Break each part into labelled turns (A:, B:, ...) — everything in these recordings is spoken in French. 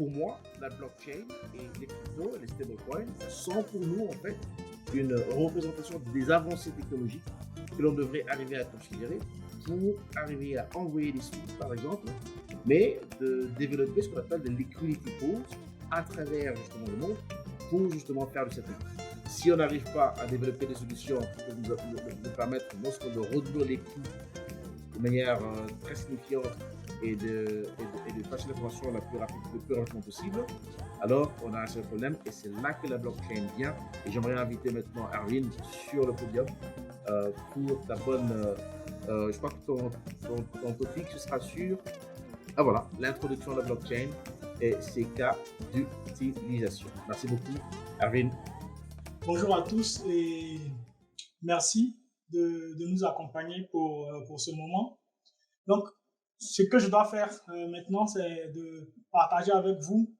A: pour moi, la blockchain et les cryptos et les stablecoins sont pour nous en fait une représentation des avancées technologiques que l'on devrait arriver à considérer pour arriver à envoyer des sous, par exemple, mais de développer ce qu'on appelle des liquidity pools à travers justement le monde pour justement faire du settlement. Si on n'arrive pas à développer des solutions qui peuvent nous permettre non seulement de réduire les coûts de manière très signifiante et de passer l'information le plus rapidement possible, alors on a un seul problème et c'est là que la blockchain vient. Et j'aimerais inviter maintenant Erwin sur le podium pour ta bonne. Je crois que ton topic ce sera sur voilà, l'introduction de la blockchain et ses cas d'utilisation. Merci beaucoup, Erwin.
B: Bonjour à tous et merci de nous accompagner pour ce moment. Donc, ce que je dois faire maintenant, c'est de partager avec vous,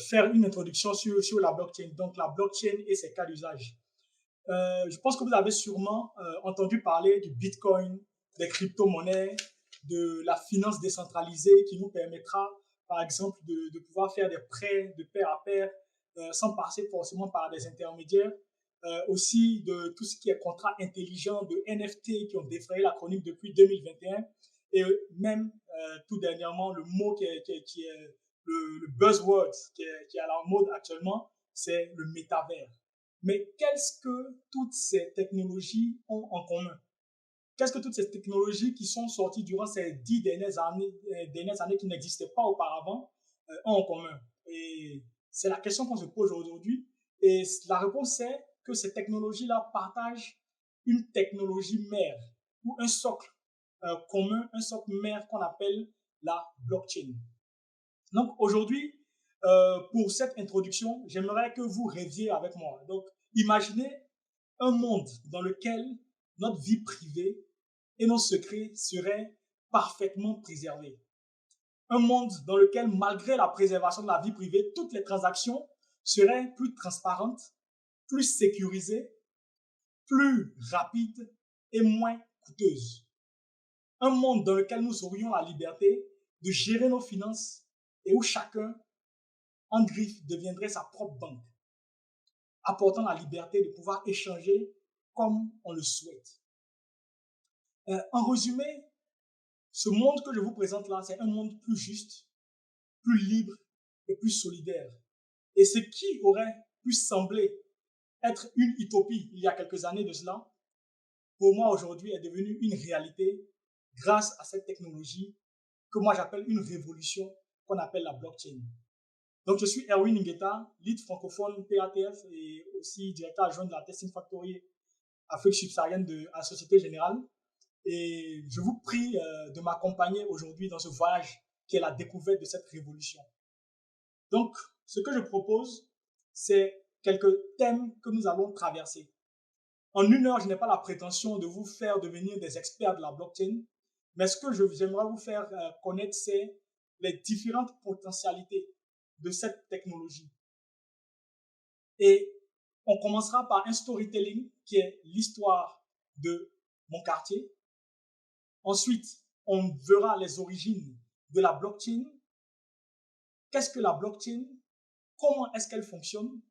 B: faire une introduction sur la blockchain. Donc, la blockchain et ses cas d'usage. Je pense que vous avez sûrement entendu parler du Bitcoin, des crypto-monnaies, de la finance décentralisée qui nous permettra, par exemple, de pouvoir faire des prêts de pair à pair sans passer forcément par des intermédiaires. Aussi de tout ce qui est contrat intelligent, de NFT qui ont défrayé la chronique depuis 2021. Et même tout dernièrement, le mot qui est le buzzword qui est à la mode actuellement, c'est le métavers. Mais qu'est-ce que toutes ces technologies ont en commun? Qu'est-ce que toutes ces technologies qui sont sorties durant ces 10 dernières années qui n'existaient pas auparavant ont en commun? Et c'est la question qu'on se pose aujourd'hui. Et la réponse est que ces technologies-là partagent une technologie mère ou un socle commun, un socle mère qu'on appelle la blockchain. Donc aujourd'hui, pour cette introduction, j'aimerais que vous rêviez avec moi. Donc imaginez un monde dans lequel notre vie privée et nos secrets seraient parfaitement préservés. Un monde dans lequel, malgré la préservation de la vie privée, toutes les transactions seraient plus transparentes, plus sécurisées, plus rapides et moins coûteuses. Un monde dans lequel nous aurions la liberté de gérer nos finances et où chacun, en griffe, deviendrait sa propre banque, apportant la liberté de pouvoir échanger comme on le souhaite. En résumé, ce monde que je vous présente là, c'est un monde plus juste, plus libre et plus solidaire. Et ce qui aurait pu sembler être une utopie il y a quelques années de cela, pour moi aujourd'hui est devenu une réalité grâce à cette technologie que moi j'appelle une révolution qu'on appelle la blockchain. Donc je suis Erwin Ngueta, lead francophone PATF et aussi directeur adjoint de la Testing Factory Afrique subsaharienne de la Société Générale. Et je vous prie de m'accompagner aujourd'hui dans ce voyage qui est la découverte de cette révolution. Donc, ce que je propose, c'est quelques thèmes que nous allons traverser. En 1 heure, je n'ai pas la prétention de vous faire devenir des experts de la blockchain, mais ce que j'aimerais vous faire connaître, c'est les différentes potentialités de cette technologie. Et on commencera par un storytelling qui est l'histoire de mon quartier. Ensuite, on verra les origines de la blockchain. Qu'est-ce que la blockchain? Comment est-ce qu'elle fonctionne?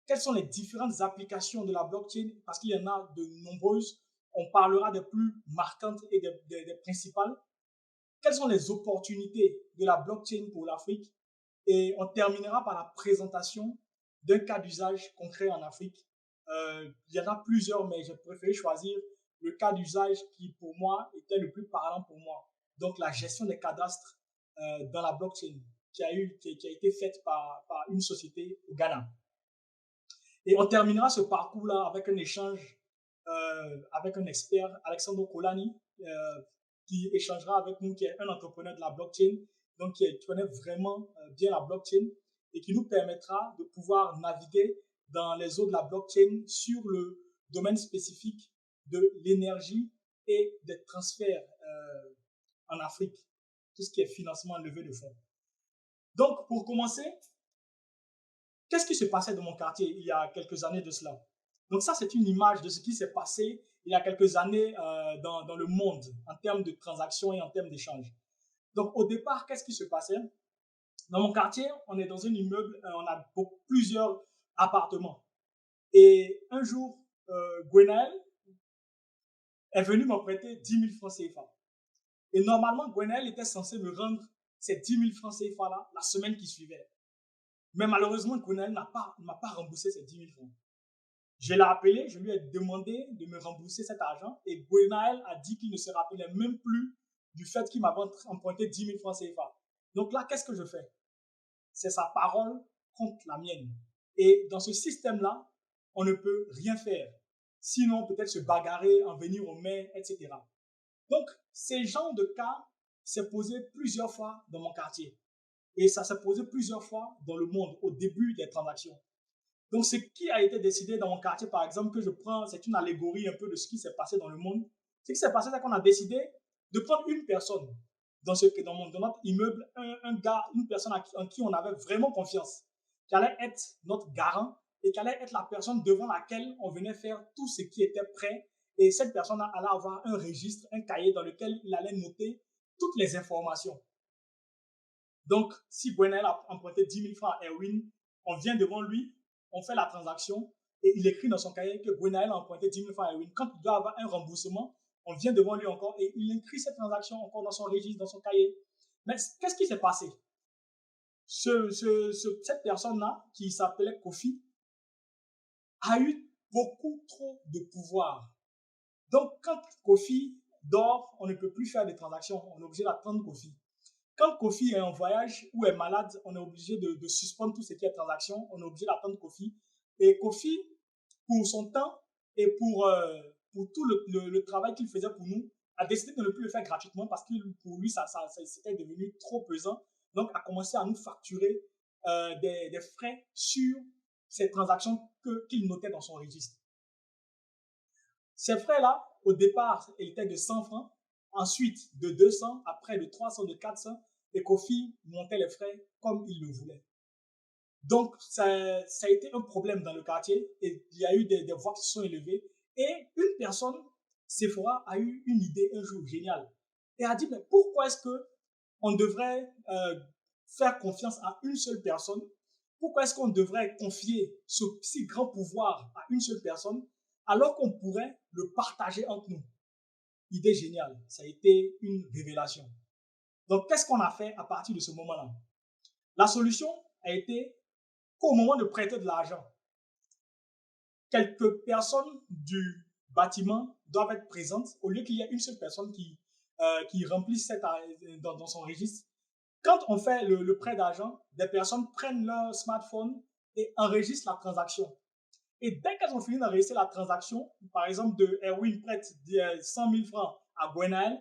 B: Quelles sont les différentes applications de la blockchain? Parce qu'il y en a de nombreuses. On parlera des plus marquantes et des principales. Quelles sont les opportunités de la blockchain pour l'Afrique? Et on terminera par la présentation d'un cas d'usage concret en Afrique. Il y en a plusieurs, mais j'ai préféré choisir le cas d'usage qui, pour moi, était le plus parlant pour moi. Donc, la gestion des cadastres dans la blockchain qui a été faite par une société au Ghana. Et on terminera ce parcours-là avec un échange avec un expert, Alexandre Kolani, qui échangera avec nous, qui est un entrepreneur de la blockchain, donc qui connaît vraiment bien la blockchain et qui nous permettra de pouvoir naviguer dans les eaux de la blockchain sur le domaine spécifique de l'énergie et des transferts en Afrique, tout ce qui est financement, levée de fonds. Donc, pour commencer, qu'est-ce qui se passait dans mon quartier il y a quelques années de cela? Donc ça, c'est une image de ce qui s'est passé il y a quelques années dans le monde en termes de transactions et en termes d'échanges. Donc au départ, qu'est-ce qui se passait? Dans mon quartier, on est dans un immeuble, on a plusieurs appartements. Et un jour, Gwenaël est venu me prêter 10 000 francs CFA. Et normalement, Gwenaël était censé me rendre ces 10 000 francs CFA-là la semaine qui suivait. Mais malheureusement, Gwenaël ne m'a pas remboursé ces 10 000 francs. Je l'ai appelé, je lui ai demandé de me rembourser cet argent et Gwenaël a dit qu'il ne se rappelait même plus du fait qu'il m'avait emprunté 10 000 francs CFA. Donc là, qu'est-ce que je fais? C'est sa parole contre la mienne. Et dans ce système-là, on ne peut rien faire. Sinon, peut-être se bagarrer, en venir aux mains, etc. Donc, ces genres de cas s'est posé plusieurs fois dans mon quartier. Et ça s'est posé plusieurs fois dans le monde au début des transactions. Donc, ce qui a été décidé dans mon quartier, par exemple, que je prends, c'est une allégorie un peu de ce qui s'est passé dans le monde. Ce qui s'est passé, c'est qu'on a décidé de prendre une personne dans notre immeuble, un gars, une personne en qui on avait vraiment confiance, qui allait être notre garant et qui allait être la personne devant laquelle on venait faire tout ce qui était prêt. Et cette personne allait avoir un registre, un cahier dans lequel il allait noter toutes les informations. Donc, si Gwenaël a emprunté 10 000 francs à Erwin, on vient devant lui, on fait la transaction et il écrit dans son cahier que Gwenaël a emprunté 10 000 francs à Erwin. Quand il doit avoir un remboursement, on vient devant lui encore et il écrit cette transaction encore dans son registre, dans son cahier. Mais qu'est-ce qui s'est passé? Cette personne-là, qui s'appelait Kofi, a eu beaucoup trop de pouvoir. Donc, quand Kofi dort, on ne peut plus faire des transactions. On est obligé d'attendre Kofi. Quand Kofi est en voyage ou est malade, on est obligé de suspendre tout ce qui est transaction. On est obligé d'attendre Kofi. Et Kofi, pour son temps et pour tout le travail qu'il faisait pour nous, a décidé de ne plus le faire gratuitement parce que pour lui, c'était devenu trop pesant. Donc, a commencé à nous facturer des frais sur ces transactions qu'il notait dans son registre. Ces frais-là, au départ, ils étaient de 100 francs, ensuite de 200, après de 300, de 400, et Kofi montait les frais comme il le voulait. Donc, ça a été un problème dans le quartier et il y a eu des voix qui se sont élevées. Et une personne, Sephora, a eu une idée un jour géniale et a dit, mais pourquoi est-ce qu'on devrait faire confiance à une seule personne? Pourquoi est-ce qu'on devrait confier ce si grand pouvoir à une seule personne alors qu'on pourrait le partager entre nous? Idée géniale, ça a été une révélation. Donc, qu'est-ce qu'on a fait à partir de ce moment-là? La solution a été qu'au moment de prêter de l'argent, quelques personnes du bâtiment doivent être présentes au lieu qu'il y ait une seule personne qui remplisse dans son registre. Quand on fait le prêt d'argent, des personnes prennent leur smartphone et enregistrent la transaction. Et dès qu'elles ont fini d'enregistrer la transaction, par exemple de Erwin prête 100 000 francs à Gwenaël,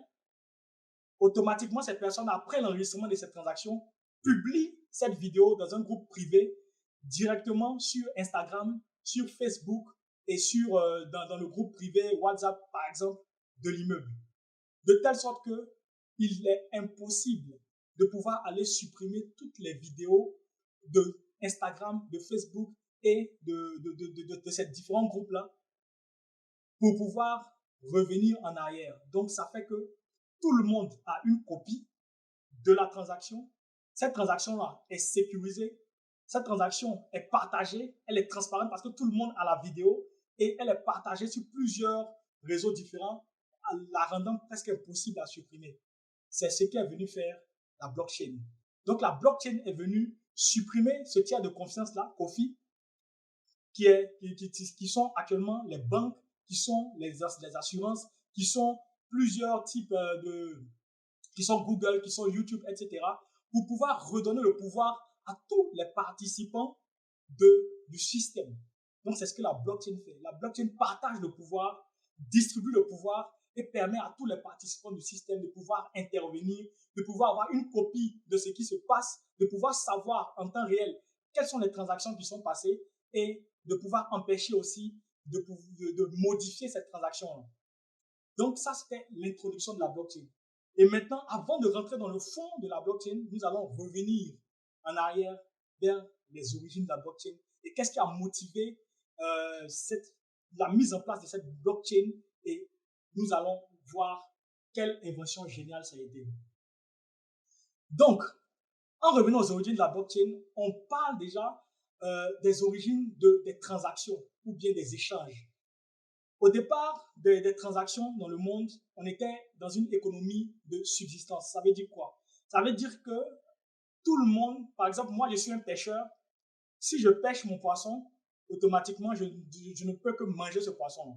B: automatiquement cette personne, après l'enregistrement de cette transaction, publie cette vidéo dans un groupe privé directement sur Instagram, sur Facebook et dans le groupe privé WhatsApp, par exemple, de l'immeuble. De telle sorte qu'il est impossible de pouvoir aller supprimer toutes les vidéos de Instagram, de Facebook et de ces différents groupes-là pour pouvoir revenir en arrière. Donc, ça fait que tout le monde a une copie de la transaction. Cette transaction-là est sécurisée. Cette transaction est partagée. Elle est transparente parce que tout le monde a la vidéo et elle est partagée sur plusieurs réseaux différents, la rendant presque impossible à supprimer. C'est ce qui est venu faire la blockchain. Donc, la blockchain est venue supprimer ce tiers de confiance-là, Kofi, qui sont actuellement les banques, qui sont les assurances, qui sont plusieurs types qui sont Google, qui sont YouTube, etc., pour pouvoir redonner le pouvoir à tous les participants du système. Donc, c'est ce que la blockchain fait. La blockchain partage le pouvoir, distribue le pouvoir et permet à tous les participants du système de pouvoir intervenir, de pouvoir avoir une copie de ce qui se passe, de pouvoir savoir en temps réel quelles sont les transactions qui sont passées et de pouvoir empêcher aussi de modifier cette transaction-là. Donc, ça, c'était l'introduction de la blockchain. Et maintenant, avant de rentrer dans le fond de la blockchain, nous allons revenir en arrière vers les origines de la blockchain. Et qu'est-ce qui a motivé la mise en place de cette blockchain? Et nous allons voir quelle invention géniale ça a été. Donc, En revenant aux origines de la blockchain, on parle déjà des origines des transactions ou bien des échanges. Au départ des transactions dans le monde, on était dans une économie de subsistance. Ça veut dire quoi? Ça veut dire que tout le monde, par exemple, moi je suis un pêcheur, si je pêche mon poisson, automatiquement je ne peux que manger ce poisson.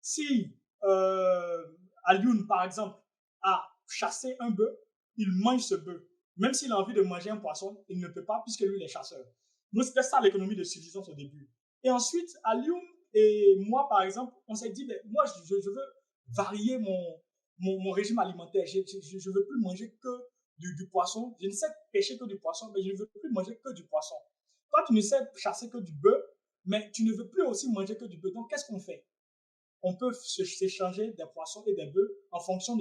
B: Si Alioune, par exemple, a chassé un bœuf, il mange ce bœuf. Même s'il a envie de manger un poisson, il ne peut pas puisque lui, il est chasseur. Donc, c'était ça l'économie de subsistance au début. Et ensuite, Alioune et moi, par exemple, on s'est dit, ben, moi, je veux varier mon régime alimentaire. Je ne veux plus manger que du poisson. Je ne sais pêcher que du poisson, mais je ne veux plus manger que du poisson. Toi, tu ne sais chasser que du bœuf, mais tu ne veux plus aussi manger que du bœuf. Donc, qu'est-ce qu'on fait? On peut s'échanger des poissons et des bœufs en fonction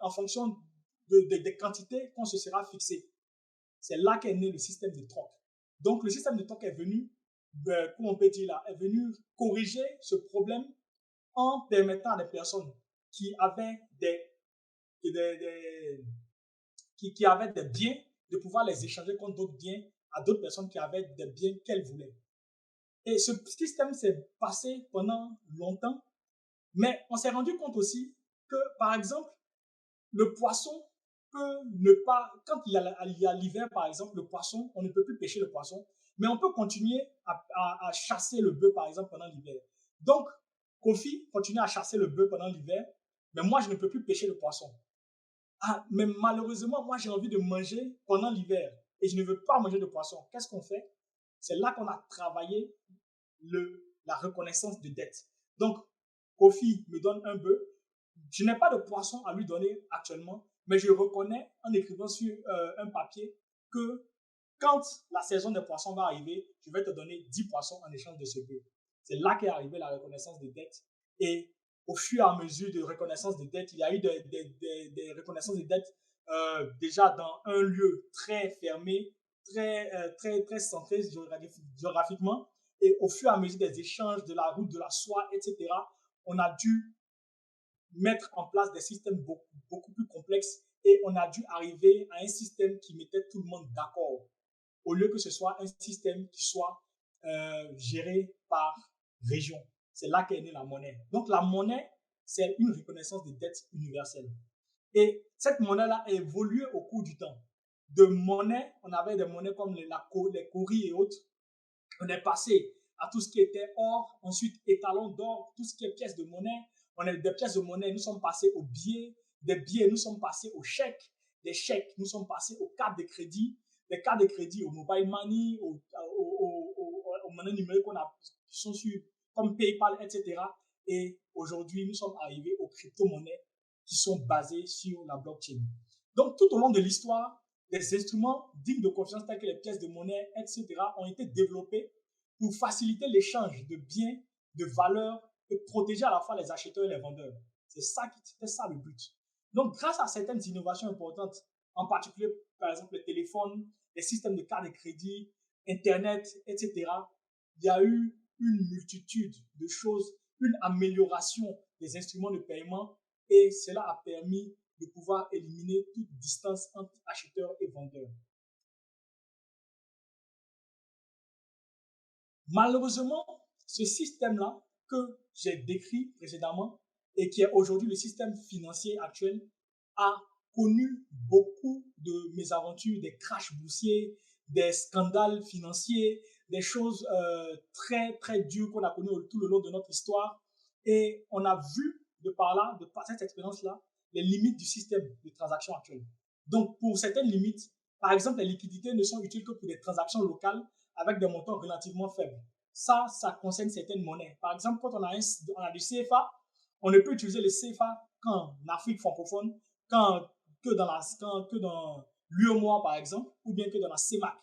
B: en fonction des quantités qu'on se sera fixées. C'est là qu'est né le système de troc. Donc, le système de troc est venu, comment on peut dire là, est venu corriger ce problème en permettant à des personnes qui avaient qui avaient des biens de pouvoir les échanger contre d'autres biens à d'autres personnes qui avaient des biens qu'elles voulaient. Et ce système s'est passé pendant longtemps, mais on s'est rendu compte aussi que, par exemple, le poisson peut ne pas, quand il y a l'hiver, par exemple, le poisson, on ne peut plus pêcher le poisson, mais on peut continuer à chasser le bœuf, par exemple, pendant l'hiver. Donc, Kofi continue à chasser le bœuf pendant l'hiver, mais moi, je ne peux plus pêcher le poisson. Ah, mais malheureusement, moi, j'ai envie de manger pendant l'hiver et je ne veux pas manger de poisson. Qu'est-ce qu'on fait? C'est là qu'on a travaillé la reconnaissance de dette. Donc, Kofi me donne un bœuf. Je n'ai pas de poisson à lui donner actuellement, mais je reconnais en écrivant sur un papier que quand la saison des poissons va arriver, je vais te donner 10 poissons en échange de ce bœuf. C'est là qu'est arrivée la reconnaissance de dette. Et au fur et à mesure de reconnaissance de dette, il y a eu des reconnaissances de dette déjà dans un lieu très fermé, très centré géographiquement. Et au fur et à mesure des échanges, de la route, de la soie, etc., on a dû mettre en place des systèmes beaucoup plus complexes et on a dû arriver à un système qui mettait tout le monde d'accord, au lieu que ce soit un système qui soit géré par région. C'est là qu'est née la monnaie. Donc la monnaie, c'est une reconnaissance des dettes universelles. Et cette monnaie-là a évolué au cours du temps. De monnaie, on avait des monnaies comme les cauris et autres. On est passé à tout ce qui était or, ensuite étalon d'or, tout ce qui est pièces de monnaie. On a des pièces de monnaie, nous sommes passés aux billets, des billets, nous sommes passés aux chèques, des chèques, nous sommes passés aux cartes de crédit, des cartes de crédit au mobile money, aux monnaies numériques qui sont sur, comme PayPal, etc. Et aujourd'hui, nous sommes arrivés aux crypto-monnaies qui sont basées sur la blockchain. Donc, tout au long de l'histoire, des instruments dignes de confiance tels que les pièces de monnaie, etc., ont été développés pour faciliter l'échange de biens, de valeurs et protéger à la fois les acheteurs et les vendeurs. C'était ça le but. Donc, grâce à certaines innovations importantes, en particulier, par exemple, les téléphones, les systèmes de cartes de crédit, Internet, etc., il y a eu une multitude de choses, une amélioration des instruments de paiement et cela a permis de pouvoir éliminer toute distance entre acheteurs et vendeurs. Malheureusement, ce système-là que j'ai décrit précédemment et qui est aujourd'hui le système financier actuel a connu beaucoup de mésaventures, des crashs boursiers, des scandales financiers, des choses très, très dures qu'on a connues tout le long de notre histoire. Et on a vu de par cette expérience-là, les limites du système de transaction actuel. Donc, pour certaines limites, par exemple, les liquidités ne sont utiles que pour des transactions locales avec des montants relativement faibles. Ça concerne certaines monnaies. Par exemple, quand on a du CFA, on ne peut utiliser le CFA qu'en Afrique francophone, que dans l'UEMOA, par exemple, ou bien que dans la CEMAC.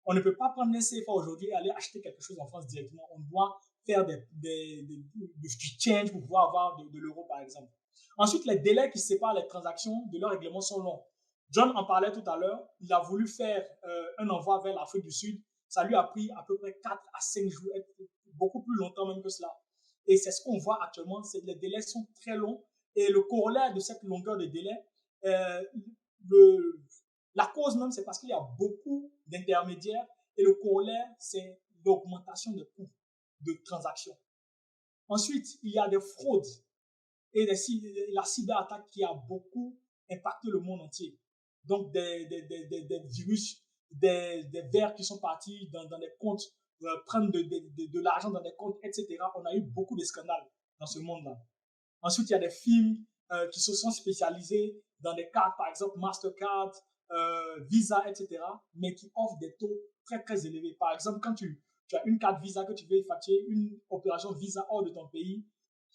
B: On ne peut pas prendre un CFA aujourd'hui et aller acheter quelque chose en France directement. On doit faire du change pour pouvoir avoir de l'euro, par exemple. Ensuite, les délais qui séparent les transactions de leur règlement sont longs. John en parlait tout à l'heure. Il a voulu faire un envoi vers l'Afrique du Sud. Ça lui a pris à peu près 4 à 5 jours, beaucoup plus longtemps même que cela. Et c'est ce qu'on voit actuellement, les délais sont très longs. Et le corollaire de cette longueur de délai Euh, la cause même, c'est parce qu'il y a beaucoup d'intermédiaires et le corollaire, c'est l'augmentation des coûts de transaction. Ensuite, il y a des fraudes et la cyberattaque qui a beaucoup impacté le monde entier. Donc, des virus, des vers qui sont partis dans des comptes, prendre de l'argent dans des comptes, etc. On a eu beaucoup de scandales dans ce monde-là. Ensuite, il y a des films qui se sont spécialisés dans des cartes, par exemple Mastercard, Visa, etc., mais qui offrent des taux très, très élevés. Par exemple, quand tu as une carte Visa que tu veux effectuer, une opération Visa hors de ton pays,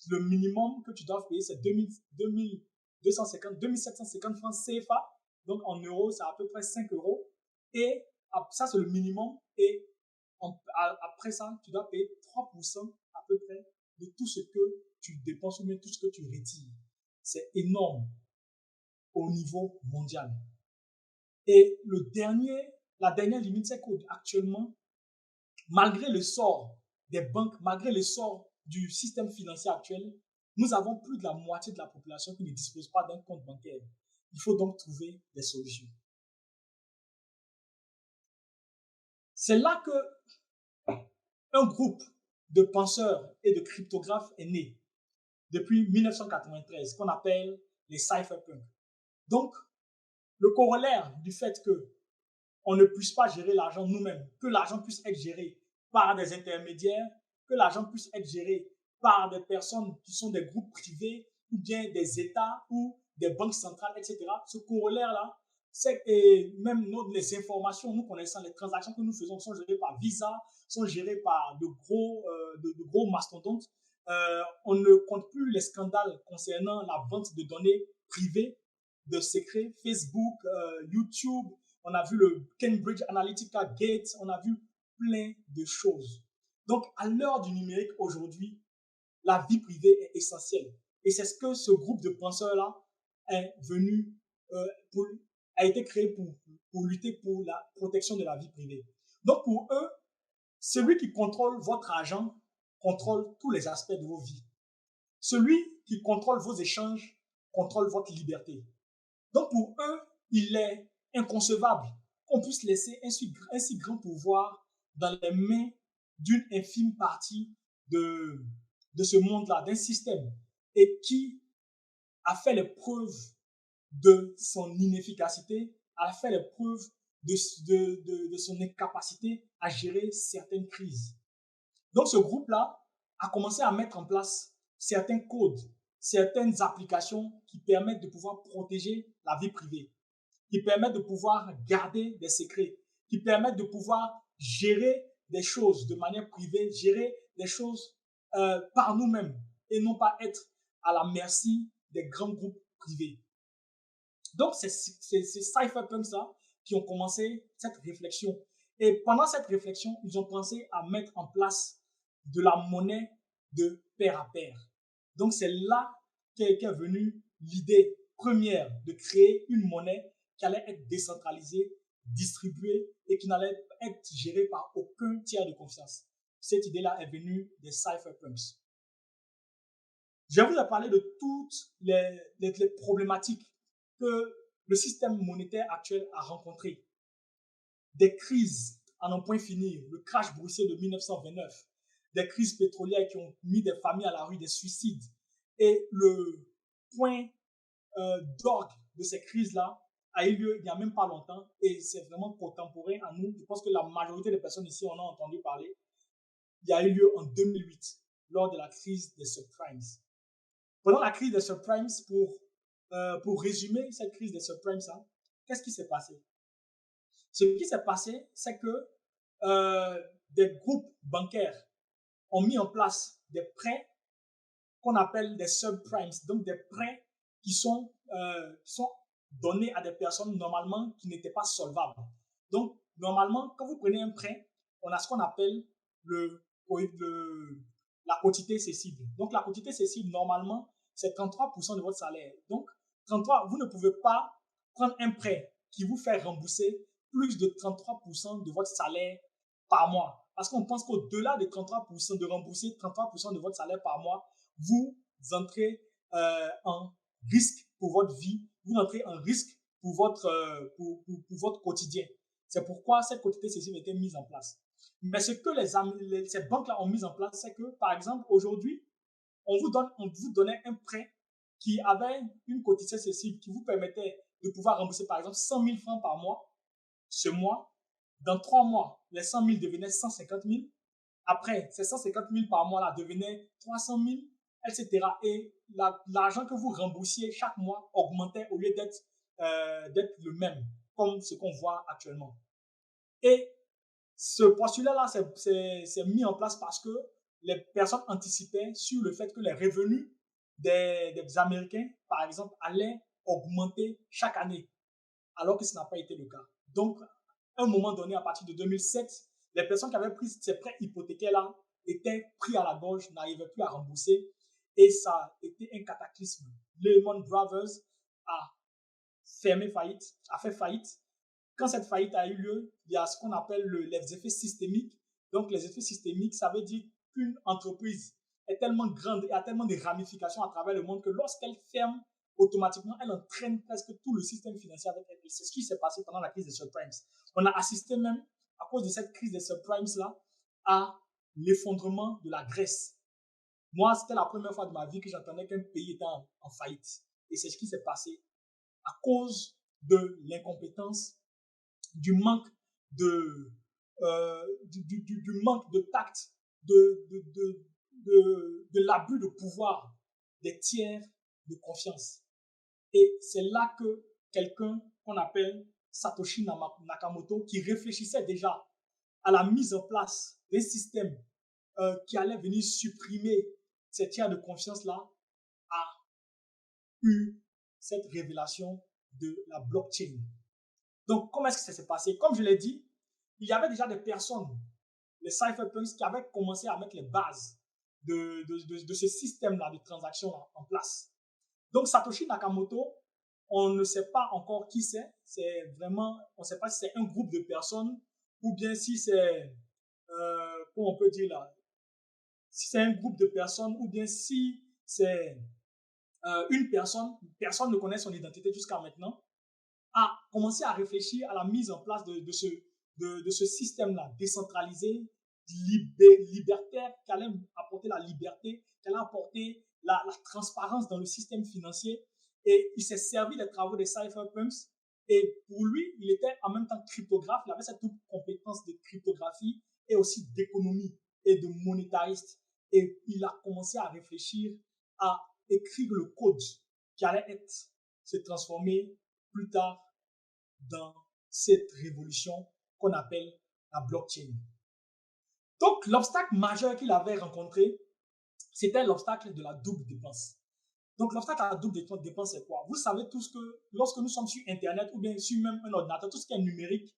B: le minimum que tu dois payer, c'est 2750 francs CFA. Donc, en euros, c'est à peu près 5 euros. Et ça, c'est le minimum. Et après ça, tu dois payer 3% à peu près de tout ce que tu dépenses ou bien tout ce que tu retires. C'est énorme au niveau mondial. Et la dernière limite, c'est qu'actuellement, malgré le sort des banques, malgré le sort du système financier actuel, nous avons plus de la moitié de la population qui ne dispose pas d'un compte bancaire. Il faut donc trouver des solutions. C'est là que un groupe de penseurs et de cryptographes est né depuis 1993, qu'on appelle les cypherpunks. Donc, le corollaire du fait qu'on ne puisse pas gérer l'argent nous-mêmes, que l'argent puisse être géré par des intermédiaires, que l'argent puisse être géré par des personnes qui sont des groupes privés ou bien des États ou des banques centrales, etc. Ce corollaire-là, c'est que même les informations, nous connaissons, les transactions que nous faisons sont gérées par Visa, sont gérées par de gros mastodontes. On ne compte plus les scandales concernant la vente de données privées, de secrets, Facebook, YouTube. On a vu le Cambridge Analytica Gate, on a vu plein de choses. Donc, à l'heure du numérique aujourd'hui, la vie privée est essentielle. Et c'est ce que ce groupe de penseurs-là est venu, a été créé pour lutter pour la protection de la vie privée. Donc, pour eux, celui qui contrôle votre argent contrôle tous les aspects de vos vies. Celui qui contrôle vos échanges contrôle votre liberté. Donc, pour eux, il est inconcevable qu'on puisse laisser un si grand pouvoir dans les mains d'une infime partie de ce monde-là, d'un système, et qui a fait les preuves de son inefficacité, a fait les preuves de son incapacité à gérer certaines crises. Donc, ce groupe-là a commencé à mettre en place certains codes, certaines applications qui permettent de pouvoir protéger la vie privée, qui permettent de pouvoir garder des secrets, qui permettent de pouvoir gérer des choses de manière privée, gérer des choses par nous-mêmes et non pas être à la merci des grands groupes privés. Donc, c'est ces cypherpunks-là qui ont commencé cette réflexion. Et pendant cette réflexion, ils ont pensé à mettre en place de la monnaie de pair à pair. Donc, c'est là qu'est venue l'idée première de créer une monnaie qui allait être décentralisée, distribuée et qui n'allait être gérée par aucun tiers de confiance. Cette idée-là est venue des cypherpunks. Je vais vous parler de toutes les problématiques que le système monétaire actuel a rencontrées. Des crises à n'en point finir, le crash boursier de 1929, des crises pétrolières qui ont mis des familles à la rue, des suicides. Et le point d'orgue de ces crises-là a eu lieu il n'y a même pas longtemps et c'est vraiment contemporain à nous. Je pense que la majorité des personnes ici en ont entendu parler. Il a eu lieu en 2008 lors de la crise des subprimes. Pendant la crise des subprimes, pour résumer cette crise des subprimes, qu'est-ce qui s'est passé? Ce qui s'est passé, c'est que des groupes bancaires ont mis en place des prêts qu'on appelle des subprimes, donc des prêts qui sont donnés à des personnes normalement qui n'étaient pas solvables. Donc, normalement, quand vous prenez un prêt, on a ce qu'on appelle la quotité cessible. Donc, la quotité cessible, normalement, c'est 33% de votre salaire. Donc, 33, vous ne pouvez pas prendre un prêt qui vous fait rembourser plus de 33% de votre salaire par mois. Parce qu'on pense qu'au-delà de 33%, de rembourser 33% de votre salaire par mois, vous entrez en risque pour votre vie, vous entrez en risque pour votre quotidien. C'est pourquoi cette quantité excessive a été mise en place. Mais ce que ces banques-là ont mis en place, c'est que, par exemple, aujourd'hui, on vous donnait un prêt qui avait une quantité excessive qui vous permettait de pouvoir rembourser, par exemple, 100 000 francs par mois, ce mois. Dans 3 mois, les 100 000 devenaient 150 000. Après, ces 150 000 par mois-là devenaient 300 000, etc. Et l'argent que vous remboursiez chaque mois augmentait au lieu d'être le même, comme ce qu'on voit actuellement. Et ce postulat-là s'est mis en place parce que les personnes anticipaient sur le fait que les revenus des Américains, par exemple, allaient augmenter chaque année, alors que ce n'a pas été le cas. Donc, à un moment donné, à partir de 2007, les personnes qui avaient pris ces prêts hypothécaires-là étaient pris à la gorge, n'arrivaient plus à rembourser, et ça a été un cataclysme. Lehman Brothers a fait faillite. Quand cette faillite a eu lieu, il y a ce qu'on appelle les effets systémiques. Donc, les effets systémiques, ça veut dire qu'une entreprise est tellement grande et a tellement de ramifications à travers le monde que lorsqu'elle ferme, automatiquement, elle entraîne presque tout le système financier avec elle. C'est ce qui s'est passé pendant la crise des subprimes. On a assisté même, à cause de cette crise des subprimes-là, à l'effondrement de la Grèce. Moi, c'était la première fois de ma vie que j'entendais qu'un pays était en faillite. Et c'est ce qui s'est passé à cause de l'incompétence, du manque de tact, de l'abus de pouvoir des tiers de confiance. Et c'est là que quelqu'un qu'on appelle Satoshi Nakamoto, qui réfléchissait déjà à la mise en place d'un système qui allait venir supprimer ces tiers de confiance-là, a eu cette révélation de la blockchain. Donc, comment est-ce que ça s'est passé? Comme je l'ai dit, il y avait déjà des personnes, les cypherpunks, qui avaient commencé à mettre les bases de ce système-là de transactions en place. Donc, Satoshi Nakamoto, on ne sait pas encore qui c'est. C'est vraiment, on ne sait pas si c'est un groupe de personnes ou bien si c'est, comment on peut dire là, si c'est un groupe de personnes ou bien si c'est une personne. Personne ne connaît son identité jusqu'à maintenant, a commencé à réfléchir à la mise en place de ce système-là décentralisé, libertaire, qui allait apporter la liberté, qui allait apporter la transparence dans le système financier. Et il s'est servi des travaux des cypherpunks. Et pour lui, il était en même temps cryptographe. Il avait cette double compétence de cryptographie et aussi d'économie et de monétariste. Et il a commencé à réfléchir à écrire le code qui allait se transformer plus tard dans cette révolution qu'on appelle la blockchain. Donc, l'obstacle majeur qu'il avait rencontré, c'était l'obstacle de la double dépense. Donc, l'obstacle à la double dépense, c'est quoi? Vous savez tous que lorsque nous sommes sur Internet ou bien sur même un ordinateur, tout ce qui est numérique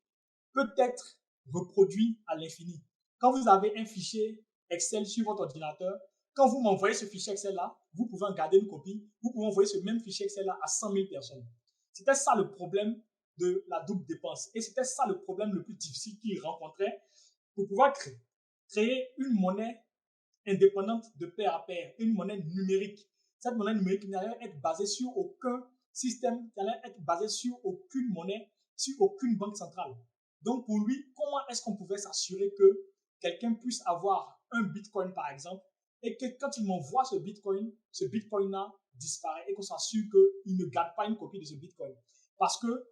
B: peut être reproduit à l'infini. Quand vous avez un fichier Excel sur votre ordinateur, quand vous m'envoyez ce fichier Excel-là, vous pouvez en garder une copie, vous pouvez envoyer ce même fichier Excel-là à 100 000 personnes. C'était ça le problème de la double dépense. Et c'était ça le problème le plus difficile qu'il rencontrait pour pouvoir créer une monnaie indépendante de pair à pair, une monnaie numérique. Cette monnaie numérique n'allait être basée sur aucun système, n'allait être basée sur aucune monnaie, sur aucune banque centrale. Donc pour lui, comment est-ce qu'on pouvait s'assurer que quelqu'un puisse avoir un bitcoin par exemple, et que quand il m'envoie ce bitcoin-là disparaît et qu'on s'assure qu'il ne garde pas une copie de ce bitcoin. Parce que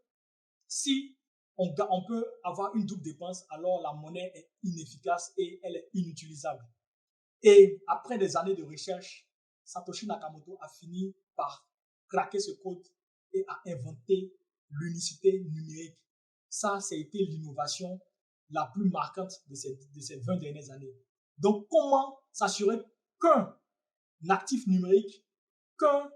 B: si on peut avoir une double dépense, alors la monnaie est inefficace et elle est inutilisable. Et après des années de recherche, Satoshi Nakamoto a fini par craquer ce code et a inventé l'unicité numérique. Ça a été l'innovation la plus marquante de ces 20 dernières années. Donc, comment s'assurer qu'un actif numérique, qu'un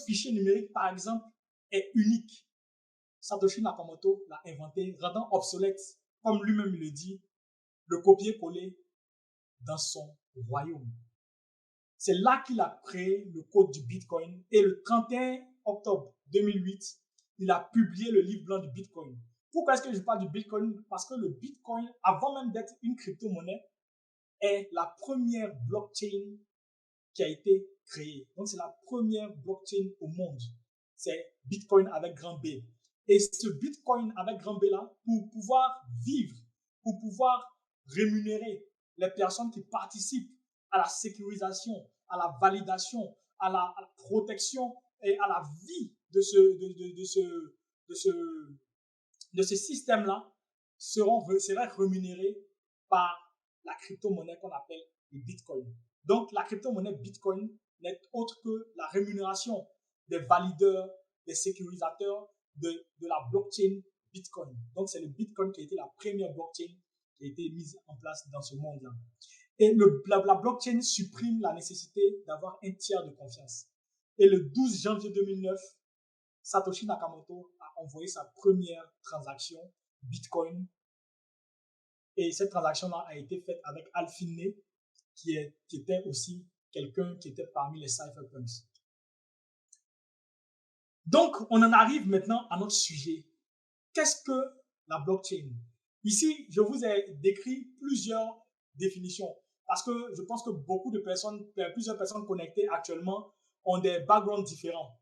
B: fichier numérique, par exemple, est unique? Satoshi Nakamoto l'a inventé, rendant obsolète, comme lui-même le dit, le copier-coller dans son royaume. C'est là qu'il a créé le code du Bitcoin et le 31 octobre 2008, il a publié le livre blanc du Bitcoin. Pourquoi est-ce que je parle du Bitcoin? Parce que le Bitcoin, avant même d'être une crypto-monnaie, est la première blockchain qui a été créée. Donc, c'est la première blockchain au monde. C'est Bitcoin avec grand B. Et ce Bitcoin avec grand B là, pour pouvoir vivre, pour pouvoir rémunérer les personnes qui participent à la sécurisation, à la validation, à la protection et à la vie de ce système-là, seraient rémunérés par la crypto-monnaie qu'on appelle le Bitcoin. Donc, la crypto-monnaie Bitcoin n'est autre que la rémunération des valideurs, des sécurisateurs de la blockchain Bitcoin. Donc, c'est le Bitcoin qui a été la première blockchain qui a été mise en place dans ce monde-là. Et la blockchain supprime la nécessité d'avoir un tiers de confiance. Et le 12 janvier 2009, Satoshi Nakamoto a envoyé sa première transaction Bitcoin. Et cette transaction-là a été faite avec Al Finney, qui était aussi quelqu'un qui était parmi les cypherpunks. Donc, on en arrive maintenant à notre sujet. Qu'est-ce que la blockchain? Ici, je vous ai décrit plusieurs définitions parce que je pense que plusieurs personnes connectées actuellement ont des backgrounds différents.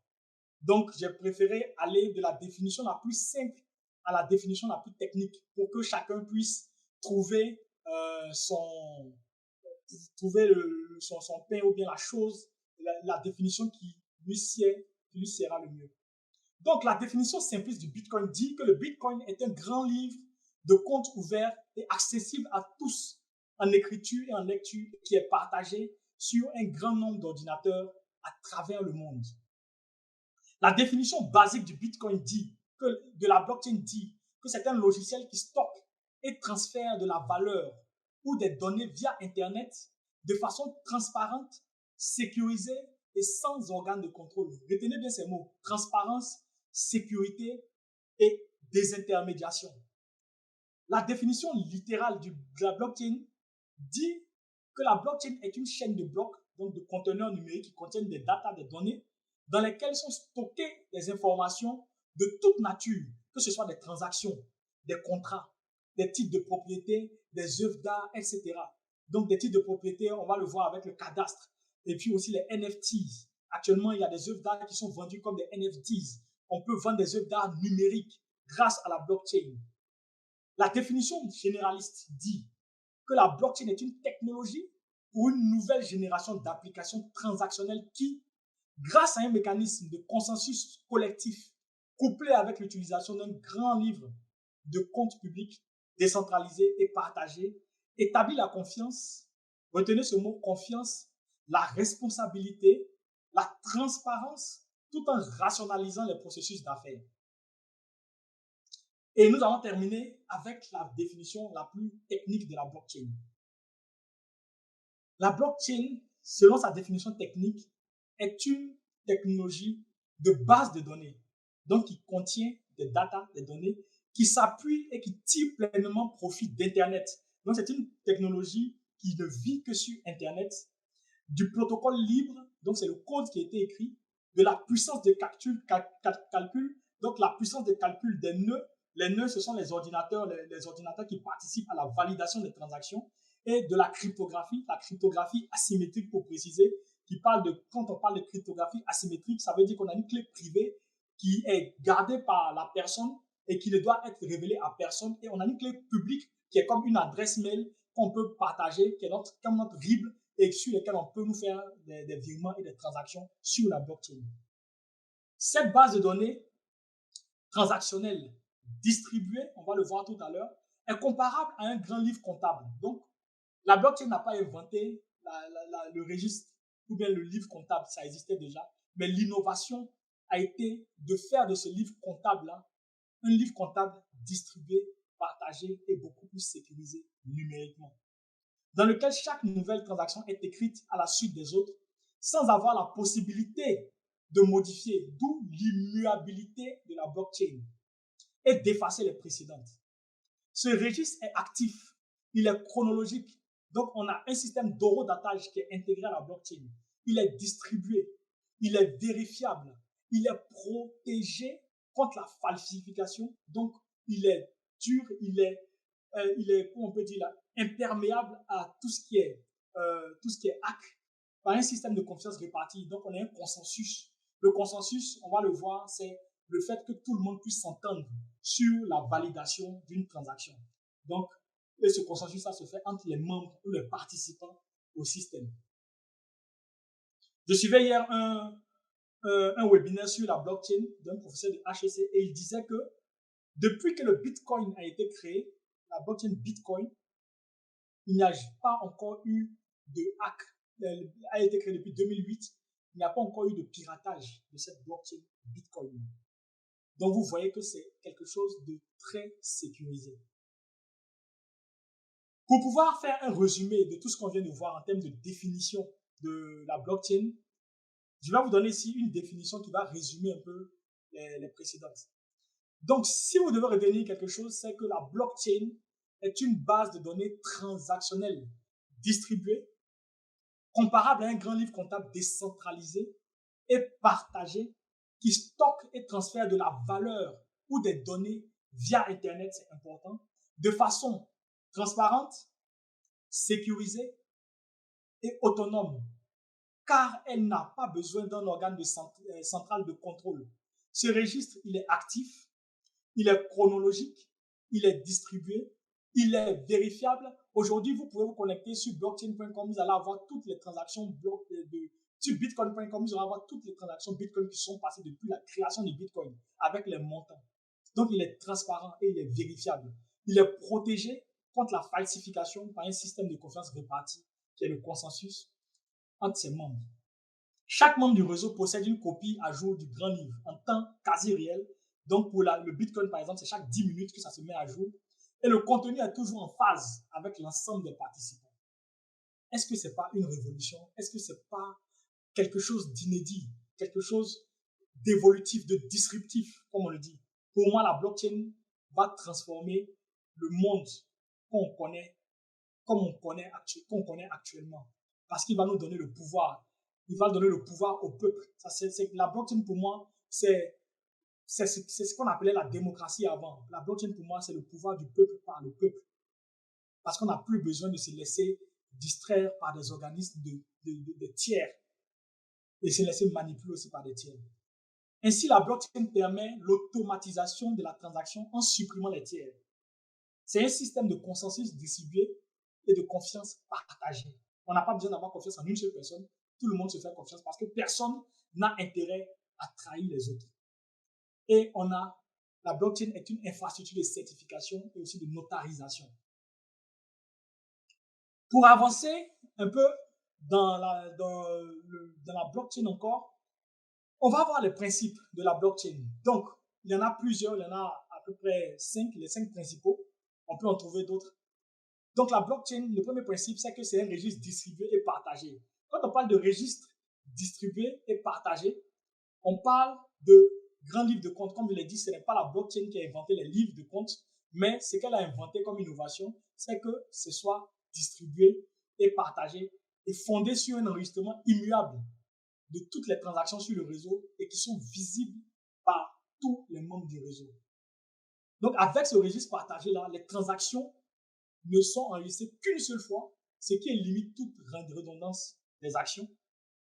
B: Donc, j'ai préféré aller de la définition la plus simple à la définition la plus technique pour que chacun puisse trouver son pain ou bien la chose, la définition qui lui sera le mieux. Donc, la définition simpliste du Bitcoin dit que le Bitcoin est un grand livre de comptes ouverts et accessible à tous en écriture et en lecture qui est partagé sur un grand nombre d'ordinateurs à travers le monde. La définition basique du Bitcoin de la blockchain dit que c'est un logiciel qui stocke et transfère de la valeur ou des données via Internet de façon transparente, sécurisée et sans organe de contrôle. Retenez bien ces mots, transparence, sécurité et désintermédiation. La définition littérale de la blockchain dit que la blockchain est une chaîne de blocs, donc de conteneurs numériques qui contiennent des datas, des données, dans lesquelles sont stockées des informations de toute nature, que ce soit des transactions, des contrats, des titres de propriété, des œuvres d'art, etc. Donc des titres de propriété, on va le voir avec le cadastre, et puis aussi les NFTs. Actuellement, il y a des œuvres d'art qui sont vendues comme des NFTs. On peut vendre des œuvres d'art numériques grâce à la blockchain. La définition généraliste dit que la blockchain est une technologie pour une nouvelle génération d'applications transactionnelles qui, grâce à un mécanisme de consensus collectif couplé avec l'utilisation d'un grand livre de comptes publics décentralisé et partagé, établit la confiance, retenez ce mot confiance, la responsabilité, la transparence, tout en rationalisant les processus d'affaires. Et nous allons terminer avec la définition la plus technique de la blockchain. La blockchain, selon sa définition technique, est une technologie de base de données, donc qui contient des datas, des données, qui s'appuie et qui tire pleinement profit d'Internet. Donc c'est une technologie qui ne vit que sur Internet, du protocole libre, donc c'est le code qui a été écrit, de la puissance de calcul, donc la puissance de calcul des nœuds. Les nœuds, ce sont les ordinateurs qui participent à la validation des transactions, et de la cryptographie asymétrique pour préciser, quand on parle de cryptographie asymétrique, ça veut dire qu'on a une clé privée qui est gardée par la personne et qui ne doit être révélée à personne, et on a une clé publique qui est comme une adresse mail qu'on peut partager, qui est comme notre RIB, et sur lesquels on peut nous faire des virements et des transactions sur la blockchain. Cette base de données transactionnelle distribuée, on va le voir tout à l'heure, est comparable à un grand livre comptable. Donc, la blockchain n'a pas inventé le registre ou bien le livre comptable, ça existait déjà, mais l'innovation a été de faire de ce livre comptable-là un livre comptable distribué, partagé et beaucoup plus sécurisé numériquement, dans lequel chaque nouvelle transaction est écrite à la suite des autres sans avoir la possibilité de modifier, d'où l'immuabilité de la blockchain et d'effacer les précédentes. Ce registre est actif, il est chronologique, donc on a un système d'horodatage qui est intégré à la blockchain. Il est distribué, il est vérifiable, il est protégé contre la falsification, donc il est dur, il est comment on peut dire là, imperméable à tout ce qui est hack, par un système de confiance réparti. Donc, on a un consensus. Le consensus, on va le voir, c'est le fait que tout le monde puisse s'entendre sur la validation d'une transaction. Donc, et ce consensus, ça se fait entre les membres ou les participants au système. Je suivais hier un webinaire sur la blockchain d'un professeur de HEC et il disait que depuis que le Bitcoin a été créé, la blockchain Bitcoin, il n'y a pas encore eu de hack. Elle a été créée depuis 2008. Il n'y a pas encore eu de piratage de cette blockchain Bitcoin. Donc, vous voyez que c'est quelque chose de très sécurisé. Pour pouvoir faire un résumé de tout ce qu'on vient de voir en termes de définition de la blockchain, je vais vous donner ici une définition qui va résumer un peu les précédentes. Donc, si vous devez retenir quelque chose, c'est que la blockchain est une base de données transactionnelle distribuée, comparable à un grand livre comptable décentralisé et partagé qui stocke et transfère de la valeur ou des données via Internet, c'est important, de façon transparente, sécurisée et autonome, car elle n'a pas besoin d'un organe central de contrôle. Ce registre, il est actif, il est chronologique, il est distribué, il est vérifiable. Aujourd'hui, vous pouvez vous connecter sur blockchain.com, vous allez avoir toutes les transactions sur bitcoin.com, vous allez avoir toutes les transactions Bitcoin qui sont passées depuis la création de Bitcoin avec les montants. Donc, il est transparent et il est vérifiable. Il est protégé contre la falsification par un système de confiance réparti qui est le consensus entre ses membres. Chaque membre du réseau possède une copie à jour du grand livre en temps quasi réel. Donc, pour le Bitcoin, par exemple, c'est chaque 10 minutes que ça se met à jour. Et le contenu est toujours en phase avec l'ensemble des participants. Est-ce que ce n'est pas une révolution? Est-ce que ce n'est pas quelque chose d'inédit, quelque chose d'évolutif, de disruptif, comme on le dit? Pour moi, la blockchain va transformer le monde qu'on connaît, qu'on connaît actuellement. Parce qu'il va nous donner le pouvoir. Il va donner le pouvoir au peuple. La blockchain, pour moi, c'est ce qu'on appelait la démocratie avant. La blockchain, pour moi, c'est le pouvoir du peuple par le peuple. Parce qu'on n'a plus besoin de se laisser distraire par des organismes de tiers et se laisser manipuler aussi par des tiers. Ainsi, la blockchain permet l'automatisation de la transaction en supprimant les tiers. C'est un système de consensus distribué et de confiance partagée. On n'a pas besoin d'avoir confiance en une seule personne. Tout le monde se fait confiance parce que personne n'a intérêt à trahir les autres. Et la blockchain est une infrastructure de certification et aussi de notarisation. Pour avancer un peu dans la blockchain encore, on va voir les principes de la blockchain. Donc, il y en a plusieurs, il y en a à peu près 5, les 5 principaux. On peut en trouver d'autres. Donc, la blockchain, le premier principe, c'est que c'est un registre distribué et partagé. Quand on parle de registre distribué et partagé, on parle de grand livre de compte. Comme je l'ai dit, ce n'est pas la blockchain qui a inventé les livres de compte, mais ce qu'elle a inventé comme innovation, c'est que ce soit distribué et partagé et fondé sur un enregistrement immuable de toutes les transactions sur le réseau et qui sont visibles par tous les membres du réseau. Donc, avec ce registre partagé-là, les transactions ne sont enregistrées qu'une seule fois, ce qui limite toute redondance des actions,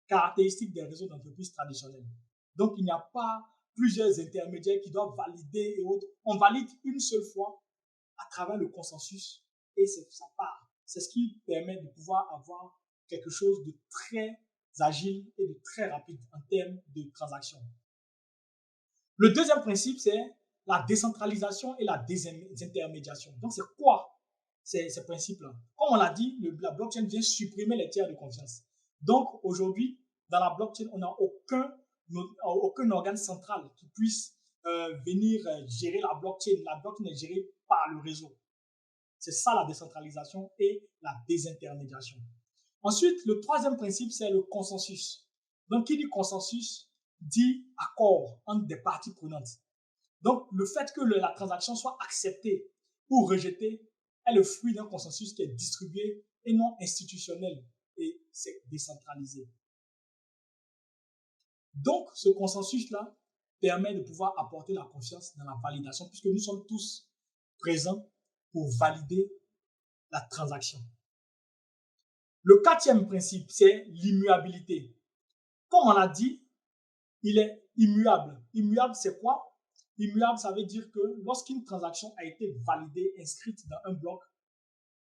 B: caractéristiques des réseaux d'entreprises traditionnels. Donc, il n'y a pas plusieurs intermédiaires qui doivent valider et autres. On valide une seule fois à travers le consensus et ça part. C'est ce qui permet de pouvoir avoir quelque chose de très agile et de très rapide en termes de transactions. Le deuxième principe, c'est la décentralisation et la désintermédiation. Donc, c'est quoi ces principes-là? Comme on l'a dit, la blockchain vient supprimer les tiers de confiance. Donc, aujourd'hui, dans la blockchain, on n'a aucun organe central qui puisse venir gérer la blockchain. La blockchain est gérée par le réseau. C'est ça la décentralisation et la désintermédiation. Ensuite, le troisième principe, c'est le consensus. Donc, qui dit consensus dit accord entre des parties prenantes. Donc, le fait que la transaction soit acceptée ou rejetée est le fruit d'un consensus qui est distribué et non institutionnel et c'est décentralisé. Donc, ce consensus-là permet de pouvoir apporter la confiance dans la validation puisque nous sommes tous présents pour valider la transaction. Le quatrième principe, c'est l'immuabilité. Comme on l'a dit, il est immuable. Immuable, c'est quoi? Immuable, ça veut dire que lorsqu'une transaction a été validée, inscrite dans un bloc,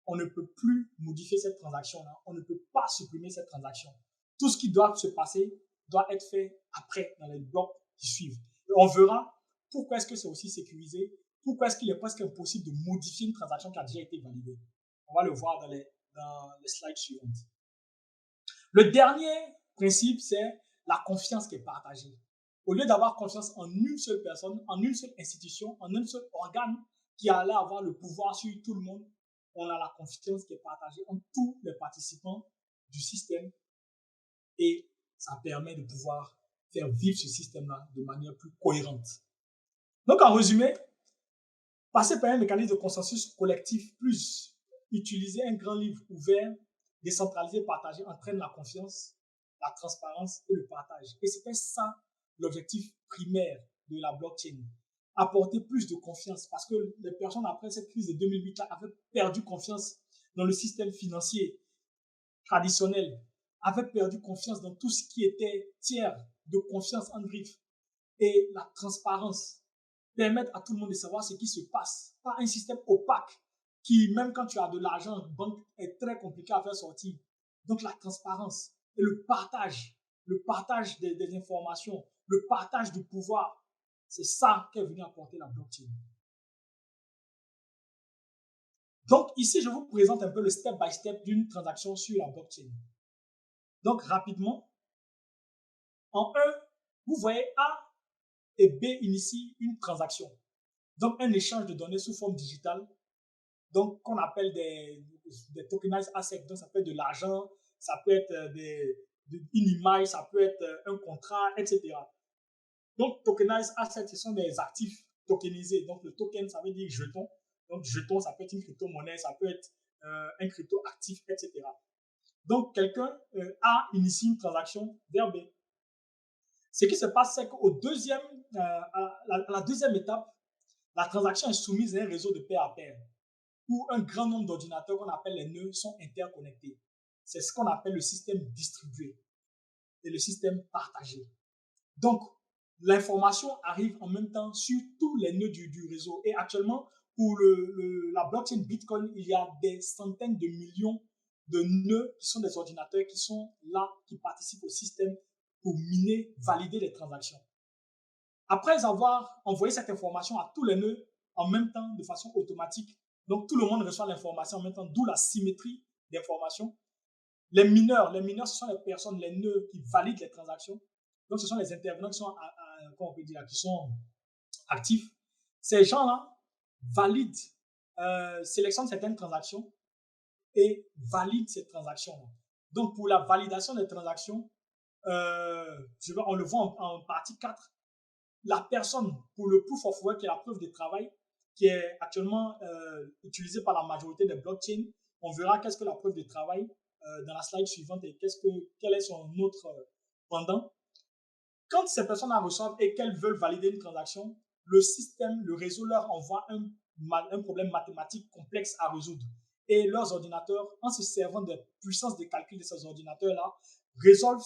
B: on ne peut plus modifier cette transaction-là. On ne peut pas supprimer cette transaction. Tout ce qui doit se passer doit être fait après, dans les blocs qui suivent. Et on verra pourquoi est-ce que c'est aussi sécurisé, pourquoi est-ce qu'il est presque impossible de modifier une transaction qui a déjà été validée. On va le voir dans les slides suivantes. Le dernier principe, c'est la confiance qui est partagée. Au lieu d'avoir confiance en une seule personne, en une seule institution, en un seul organe qui allait avoir le pouvoir sur tout le monde, on a la confiance qui est partagée entre tous les participants du système et ça permet de pouvoir faire vivre ce système-là de manière plus cohérente. Donc, en résumé, passer par un mécanisme de consensus collectif plus utiliser un grand livre ouvert, décentralisé, partagé entraîne la confiance, la transparence et le partage. Et c'était ça l'objectif primaire de la blockchain. Apporter plus de confiance parce que les personnes après cette crise de 2008 avaient perdu confiance dans le système financier traditionnel, avaient perdu confiance dans tout ce qui était tiers de confiance en griffe. Et la transparence, permettre à tout le monde de savoir ce qui se passe, pas un système opaque qui, même quand tu as de l'argent en banque, est très compliqué à faire sortir. Donc la transparence et le partage des informations, le partage du pouvoir, c'est ça qu'est venu apporter la blockchain. Donc ici, je vous présente un peu le step by step d'une transaction sur la blockchain. Donc rapidement, en 1, vous voyez A et B initient une transaction. Donc un échange de données sous forme digitale, donc qu'on appelle des tokenized assets. Donc ça peut être de l'argent, ça peut être une image, ça peut être un contrat, etc. Donc tokenized assets, ce sont des actifs tokenisés. Donc le token, ça veut dire jeton. Donc jeton, ça peut être une crypto-monnaie, ça peut être un crypto-actif, etc. Donc quelqu'un A initie une transaction vers B. Ce qui se passe, c'est qu'au la deuxième étape, la transaction est soumise à un réseau de pair à pair où un grand nombre d'ordinateurs qu'on appelle les nœuds sont interconnectés. C'est ce qu'on appelle le système distribué et le système partagé. Donc, l'information arrive en même temps sur tous les nœuds du réseau. Et actuellement, pour la blockchain Bitcoin, il y a des centaines de millions de nœuds qui sont des ordinateurs qui sont là, qui participent au système pour miner, valider les transactions. Après avoir envoyé cette information à tous les nœuds en même temps, de façon automatique, donc tout le monde reçoit l'information en même temps, d'où la symétrie d'information. Les mineurs, ce sont les personnes, les nœuds qui valident les transactions. Donc ce sont les intervenants qui sont, qui sont actifs. Ces gens-là valident, sélectionnent certaines transactions et valident ces transactions-là. Donc pour la validation des transactions, on le voit en partie 4. La personne, pour le proof of work, qui est la preuve de travail, qui est actuellement utilisée par la majorité des blockchains, on verra qu'est-ce que la preuve de travail dans la slide suivante et quel est son autre pendant. Quand ces personnes-là reçoivent et qu'elles veulent valider une transaction, le système, le réseau leur envoie un problème mathématique complexe à résoudre. Et leurs ordinateurs, en se servant des puissances de calcul de ces ordinateurs-là, résolvent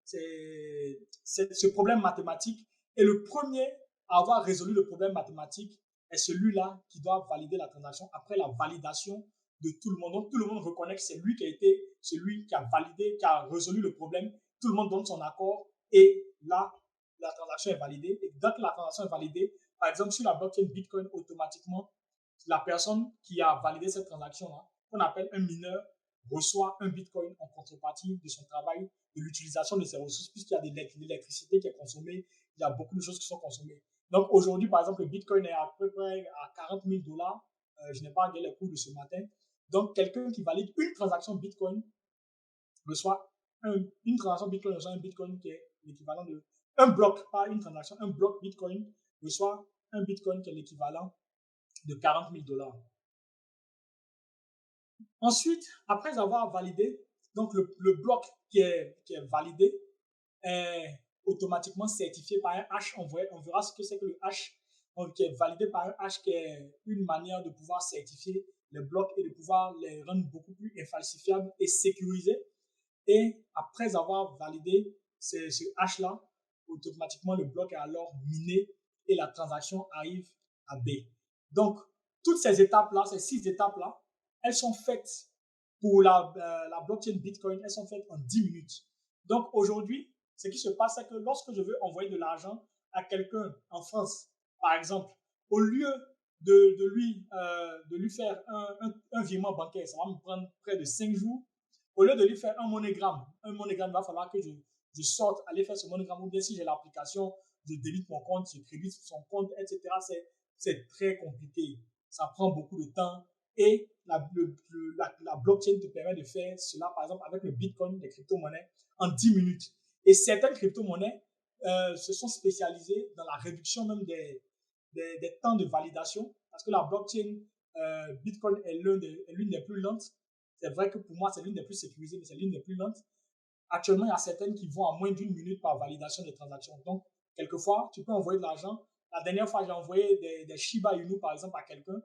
B: ce problème mathématique. Et le premier à avoir résolu le problème mathématique est celui-là qui doit valider la transaction après la validation de tout le monde. Donc, tout le monde reconnaît que c'est lui qui a été celui qui a validé, qui a résolu le problème. Tout le monde donne son accord et là, la transaction est validée. Et dès que la transaction est validée, par exemple, sur la blockchain Bitcoin, automatiquement, la personne qui a validé cette transaction-là, qu'on appelle un mineur, reçoit un Bitcoin en contrepartie de son travail, de l'utilisation de ses ressources, puisqu'il y a de l'électricité qui est consommée, il y a beaucoup de choses qui sont consommées. Donc aujourd'hui, par exemple, le Bitcoin est à peu près à 40 000 $. Je n'ai pas regardé les cours de ce matin. Donc quelqu'un qui valide une transaction Bitcoin reçoit une transaction Bitcoin reçoit un Bitcoin qui est l'équivalent de un bloc, pas une transaction, un bloc Bitcoin reçoit un Bitcoin qui est l'équivalent de 40 000 $. Ensuite, après avoir validé, donc le bloc qui est validé est automatiquement certifié par un hash. On verra ce que c'est que le hash, qui est validé par un hash, qui est une manière de pouvoir certifier les blocs et de pouvoir les rendre beaucoup plus infalsifiables et sécurisés. Et après avoir validé ce hash-là, automatiquement le bloc est alors miné et la transaction arrive à B. Donc, toutes ces étapes-là, ces 6 étapes-là, elles sont faites pour la blockchain Bitcoin, elles sont faites en 10 minutes. Donc, aujourd'hui, ce qui se passe, c'est que lorsque je veux envoyer de l'argent à quelqu'un en France, par exemple, au lieu de lui faire un virement bancaire, ça va me prendre près de 5 jours. Au lieu de lui faire un monogramme, il va falloir que je sorte, aller faire ce monogramme, ou bien si j'ai l'application, je débite mon compte, je crédite son compte, etc. C'est très compliqué. Ça prend beaucoup de temps. Et la blockchain te permet de faire cela, par exemple, avec le Bitcoin, les crypto-monnaies, en 10 minutes. Et certaines crypto-monnaies se sont spécialisées dans la réduction même des temps de validation, parce que la blockchain Bitcoin est l'une des plus lentes. C'est vrai que pour moi, c'est l'une des plus sécurisées, mais c'est l'une des plus lentes. Actuellement, il y a certaines qui vont à moins d'1 minute par validation des transactions. Donc, quelquefois, tu peux envoyer de l'argent. La dernière fois, j'ai envoyé des Shiba Inu, par exemple, à quelqu'un,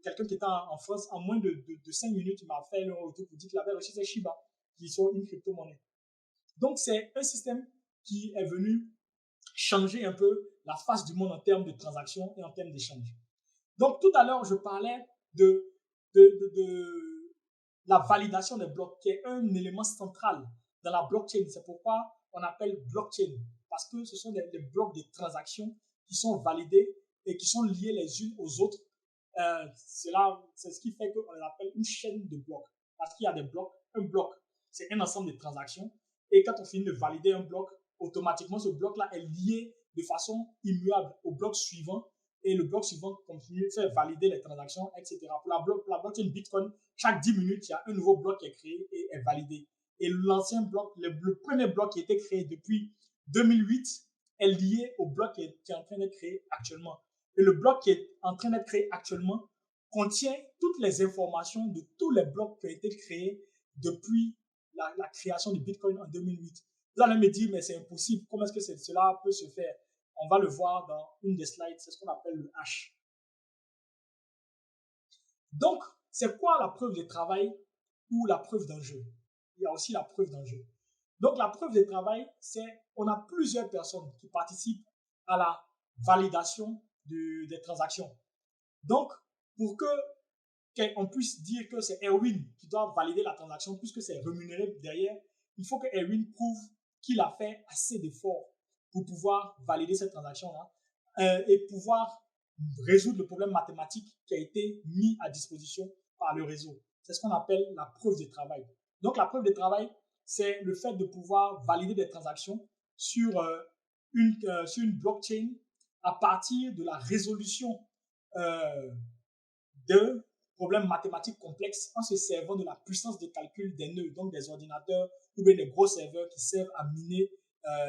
B: quelqu'un qui était en France, en moins de 5 minutes, il m'a fait le retour pour dire qu'il avait reçu ses Shiba, qui sont une crypto-monnaie. Donc, c'est un système qui est venu changer un peu la face du monde en termes de transactions et en termes d'échanges. Donc, tout à l'heure, je parlais de la validation des blocs, qui est un élément central dans la blockchain. C'est pourquoi on appelle blockchain, parce que ce sont des blocs de transactions qui sont validés et qui sont liés les unes aux autres. C'est ce qui fait qu'on l'appelle une chaîne de blocs, parce qu'il y a des blocs. Un bloc, c'est un ensemble de transactions, et quand on finit de valider un bloc, automatiquement ce bloc-là est lié de façon immuable au bloc suivant, et le bloc suivant continue, fait valider les transactions, etc. Pour la blockchain Bitcoin, chaque 10 minutes, il y a un nouveau bloc qui est créé et est validé. Et l'ancien bloc, le premier bloc qui a été créé depuis 2008 est lié au bloc qui est en train d'être créé actuellement. Et le bloc qui est en train d'être créé actuellement contient toutes les informations de tous les blocs qui ont été créés depuis la création de Bitcoin en 2008. Vous allez me dire, mais c'est impossible, comment est-ce que cela peut se faire? On va le voir dans une des slides, c'est ce qu'on appelle le hash. Donc, c'est quoi la preuve de travail ou la preuve d'enjeu? Il y a aussi la preuve d'enjeu. Donc, la preuve de travail, c'est on a plusieurs personnes qui participent à la validation des transactions. Donc, pour qu'on puisse dire que c'est Erwin qui doit valider la transaction, puisque c'est rémunéré derrière, il faut que Erwin prouve qu'il a fait assez d'efforts pour pouvoir valider cette transaction-là et pouvoir résoudre le problème mathématique qui a été mis à disposition par le réseau. C'est ce qu'on appelle la preuve de travail. Donc, la preuve de travail, c'est le fait de pouvoir valider des transactions sur une blockchain à partir de la résolution de problèmes mathématiques complexes en se servant de la puissance de calcul des nœuds, donc des ordinateurs ou bien des gros serveurs qui servent à miner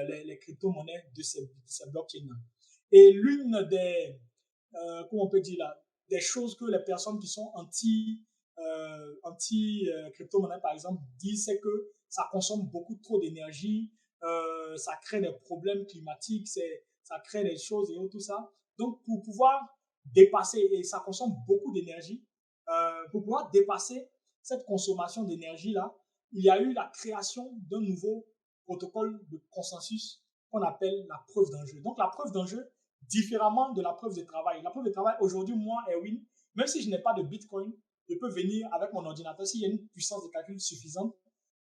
B: les crypto-monnaies de ces blockchains. Et l'une des, comment on peut dire là, des choses que les personnes qui sont anti crypto-monnaie, par exemple, disent, c'est que ça consomme beaucoup trop d'énergie, ça crée des problèmes climatiques, ça crée des choses et tout ça. Donc, pour pouvoir dépasser, et ça consomme beaucoup d'énergie, pour pouvoir dépasser cette consommation d'énergie-là, il y a eu la création d'un nouveau protocole de consensus qu'on appelle la preuve d'enjeu. Donc, la preuve d'enjeu, différemment de la preuve de travail. La preuve de travail, aujourd'hui, moi, Erwin, même si je n'ai pas de Bitcoin, je peux venir avec mon ordinateur, s'il y a une puissance de calcul suffisante,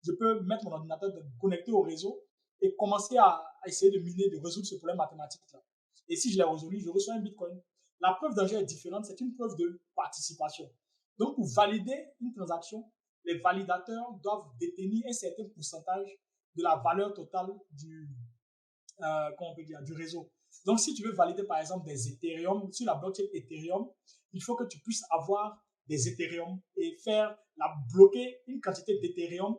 B: je peux mettre mon ordinateur connecté au réseau et commencer à essayer de miner, de résoudre ce problème mathématique-là. Et si je l'ai résolu, je reçois un Bitcoin. La preuve d'enjeu est différente, c'est une preuve de participation. Donc, pour valider une transaction, les validateurs doivent détenir un certain pourcentage de la valeur totale du réseau. Donc, si tu veux valider, par exemple, des Ethereum, sur la blockchain Ethereum, il faut que tu puisses avoir des Ethereum et bloquer une quantité d'Ethereum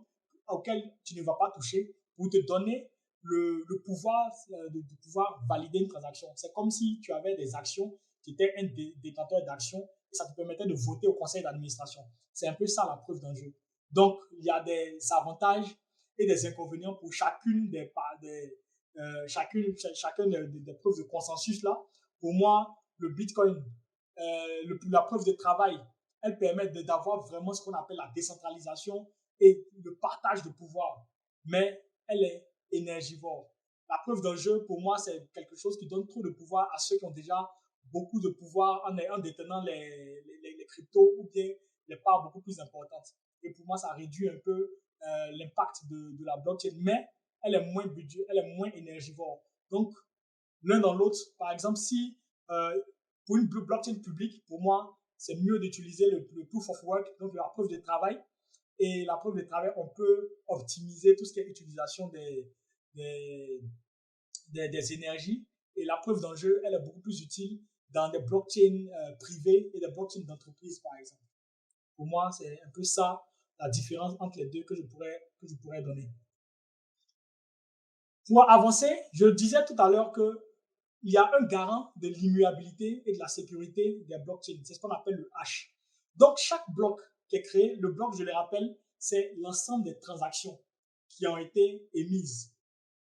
B: auquel tu ne vas pas toucher pour te donner le pouvoir de pouvoir valider une transaction. C'est comme si tu avais des actions, tu étais un détenteur d'actions et ça te permettait de voter au conseil d'administration. C'est un peu ça la preuve d'enjeu. Donc, il y a des avantages et des inconvénients pour chacune des preuves de consensus là. Pour moi, le Bitcoin la preuve de travail, elle permet d'avoir vraiment ce qu'on appelle la décentralisation et le partage de pouvoir. Mais elle est énergivore. La preuve d'un jeu, pour moi, c'est quelque chose qui donne trop de pouvoir à ceux qui ont déjà beaucoup de pouvoir en détenant les cryptos ou bien les parts beaucoup plus importantes. Et pour moi, ça réduit un peu l'impact de la blockchain, mais elle est moins énergivore. Donc, l'un dans l'autre, par exemple, si pour une blockchain publique, pour moi, c'est mieux d'utiliser le proof of work, donc la preuve de travail. Et la preuve de travail, on peut optimiser tout ce qui est utilisation des, des énergies. Et la preuve d'enjeu, elle est beaucoup plus utile dans des blockchains privées et des blockchains d'entreprise, par exemple. Pour moi, c'est un peu ça la différence entre les deux que je pourrais donner. Pour avancer, je disais tout à l'heure que il y a un garant de l'immuabilité et de la sécurité des blockchains. C'est ce qu'on appelle le hash. Donc, chaque bloc qui est créé, le bloc, je le rappelle, c'est l'ensemble des transactions qui ont été émises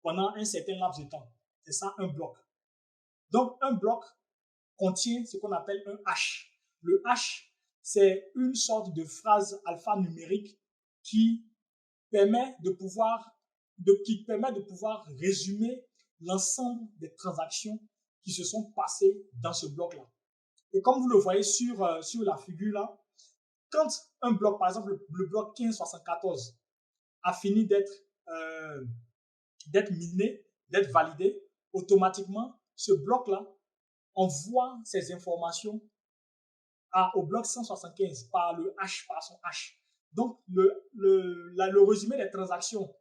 B: pendant un certain laps de temps. C'est ça, un bloc. Donc, un bloc contient ce qu'on appelle un hash. Le hash, c'est une sorte de phrase alphanumérique qui permet de pouvoir résumer l'ensemble des transactions qui se sont passées dans ce bloc-là. Et comme vous le voyez sur la figure-là, quand un bloc, par exemple le bloc 1574, a fini euh, d'être miné, d'être validé, automatiquement, ce bloc-là envoie ces informations au bloc 175 par le hash, par son hash. Donc, le résumé des transactions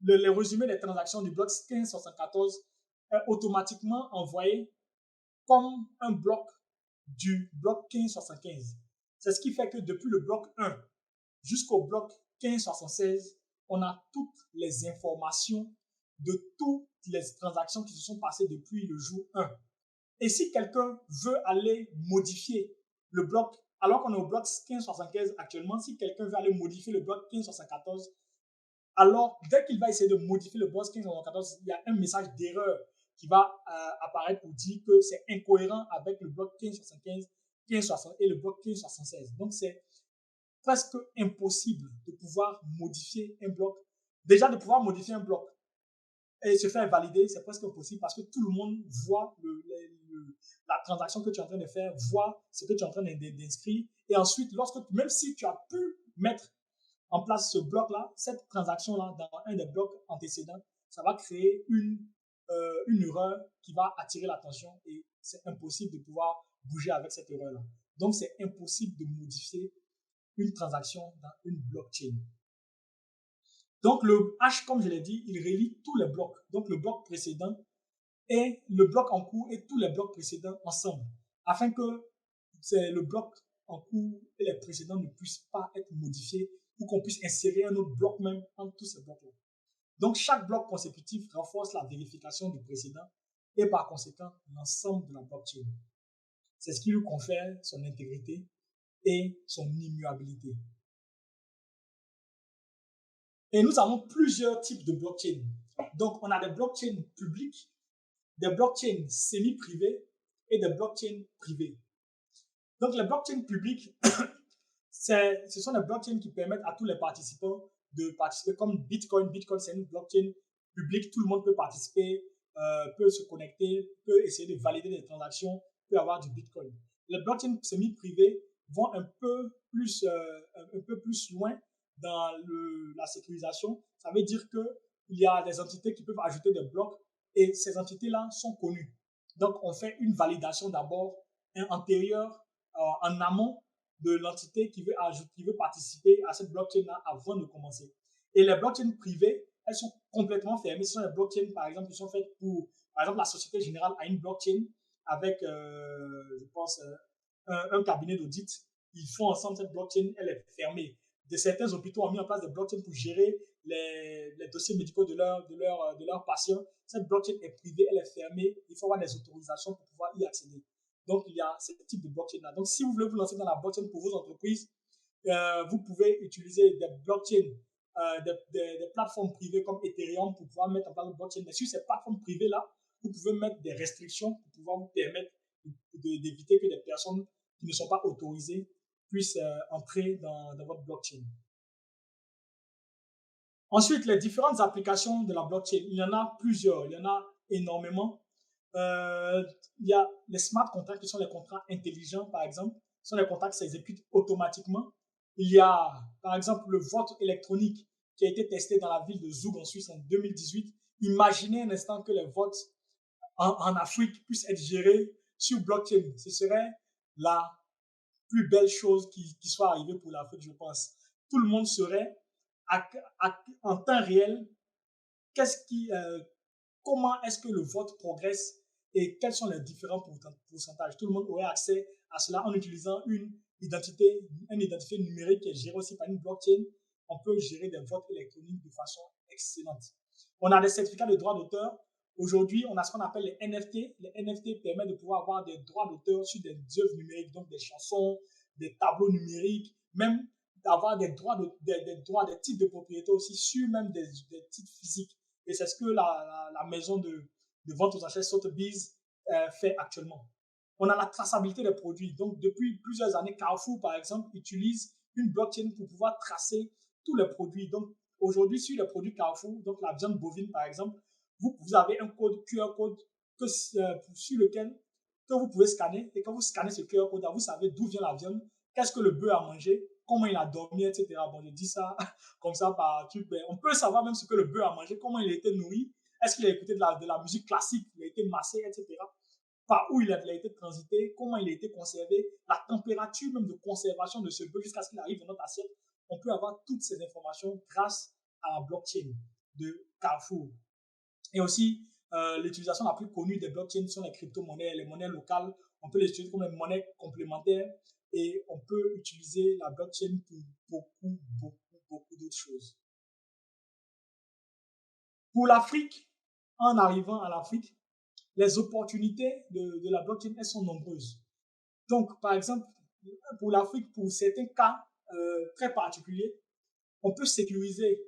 B: le résumé des transactions du bloc 1574 est automatiquement envoyé comme un bloc du bloc 1575. C'est ce qui fait que depuis le bloc 1 jusqu'au bloc 1576, on a toutes les informations de toutes les transactions qui se sont passées depuis le jour 1. Et si quelqu'un veut aller modifier le bloc, alors qu'on est au bloc 1575 actuellement, si quelqu'un veut aller modifier le bloc 1574, alors dès qu'il va essayer de modifier le bloc 1574, il y a un message d'erreur qui va apparaître pour dire que c'est incohérent avec le bloc 1575, 1560 et le bloc 1576. Donc c'est presque impossible de pouvoir modifier un bloc. Déjà de pouvoir modifier un bloc et se faire valider, c'est presque impossible parce que tout le monde voit la transaction que tu es en train de faire, voit ce que tu es en train d'inscrire. Et ensuite, même si tu as pu mettre en place ce bloc-là, cette transaction-là, dans un des blocs antécédents, ça va créer une erreur qui va attirer l'attention et c'est impossible de pouvoir bouger avec cette erreur-là. Donc, c'est impossible de modifier une transaction dans une blockchain. Donc, le hash, comme je l'ai dit, il relie tous les blocs. Donc, le bloc précédent et le bloc en cours et tous les blocs précédents ensemble, afin que le bloc en cours et les précédents ne puissent pas être modifiés ou qu'on puisse insérer un autre bloc même entre tous ces blocs-là. Donc, chaque bloc consécutif renforce la vérification du précédent et par conséquent l'ensemble de la blockchain. C'est ce qui lui confère son intégrité et son immuabilité. Et nous avons plusieurs types de blockchains. Donc, on a des blockchains publiques, des blockchains semi-privées et des blockchains privées. Donc, les blockchains publiques, ce sont des blockchains qui permettent à tous les participants de participer, comme Bitcoin. Bitcoin, c'est une blockchain publique, tout le monde peut participer, peut se connecter, peut essayer de valider des transactions, peut avoir du Bitcoin. Les blockchains semi-privées vont un peu plus loin dans la sécurisation. Ça veut dire qu'il y a des entités qui peuvent ajouter des blocs et ces entités-là sont connues. Donc, on fait une validation d'abord antérieure, en amont de l'entité qui veut participer à cette blockchain-là avant de commencer. Et les blockchains privées, elles sont complètement fermées. Ce sont des blockchains, par exemple, qui sont faites pour, par exemple, la Société Générale a une blockchain avec, je pense, un cabinet d'audit. Ils font ensemble cette blockchain, elle est fermée. Certains hôpitaux ont mis en place des blockchains pour gérer les dossiers médicaux de leurs patients. Cette blockchain est privée, elle est fermée. Il faut avoir des autorisations pour pouvoir y accéder. Donc, il y a ce type de blockchain-là. Donc, si vous voulez vous lancer dans la blockchain pour vos entreprises, vous pouvez utiliser des blockchains, des plateformes privées comme Ethereum pour pouvoir mettre en place une blockchain. Mais sur ces plateformes privées-là, vous pouvez mettre des restrictions pour pouvoir vous permettre d'éviter que des personnes qui ne sont pas autorisées puissent entrer dans votre blockchain. Ensuite, les différentes applications de la blockchain, il y en a plusieurs, il y en a énormément. Il y a les smart contracts qui sont les contrats intelligents, par exemple. Ce sont les contrats qui s'exécutent automatiquement. Il y a, par exemple, le vote électronique qui a été testé dans la ville de Zug en Suisse en 2018. Imaginez un instant que les votes en Afrique puissent être gérés sur blockchain. Ce serait la plus belle chose qui soit arrivée pour l'Afrique, je pense. Tout le monde serait en temps réel comment est-ce que le vote progresse et quels sont les différents pourcentages. Tout le monde aurait accès à cela en utilisant un identifié numérique qui est géré aussi par une blockchain. On peut gérer des votes électroniques de façon excellente. On a des certificats de droit d'auteur. Aujourd'hui, on a ce qu'on appelle les NFT. Les NFT permettent de pouvoir avoir des droits d'auteur sur des œuvres numériques, donc des chansons, des tableaux numériques, même d'avoir des titres de propriété aussi sur même des titres physiques. Et c'est ce que la maison de vente aux enchères Sotheby's fait actuellement. On a la traçabilité des produits. Donc, depuis plusieurs années, Carrefour, par exemple, utilise une blockchain pour pouvoir tracer tous les produits. Donc, aujourd'hui, sur les produits Carrefour, donc la viande bovine, par exemple, vous avez un code QR code sur lequel que vous pouvez scanner. Et quand vous scannez ce QR code, vous savez d'où vient la viande, qu'est-ce que le bœuf a mangé, comment il a dormi, etc. Bon, je dis ça comme ça par truc. On peut savoir même ce que le bœuf a mangé, comment il a été nourri, est-ce qu'il a écouté de la musique classique, il a été massé, etc. Par où il a été transité, comment il a été conservé, la température même de conservation de ce bœuf jusqu'à ce qu'il arrive dans notre assiette. On peut avoir toutes ces informations grâce à la blockchain de Carrefour. Et aussi, l'utilisation la plus connue des blockchains sont les crypto-monnaies, les monnaies locales. On peut les utiliser comme des monnaies complémentaires et on peut utiliser la blockchain pour beaucoup d'autres choses. Pour l'Afrique, en arrivant à l'Afrique, les opportunités de la blockchain, elles sont nombreuses. Donc, par exemple, pour l'Afrique, pour certains cas très particuliers, on peut sécuriser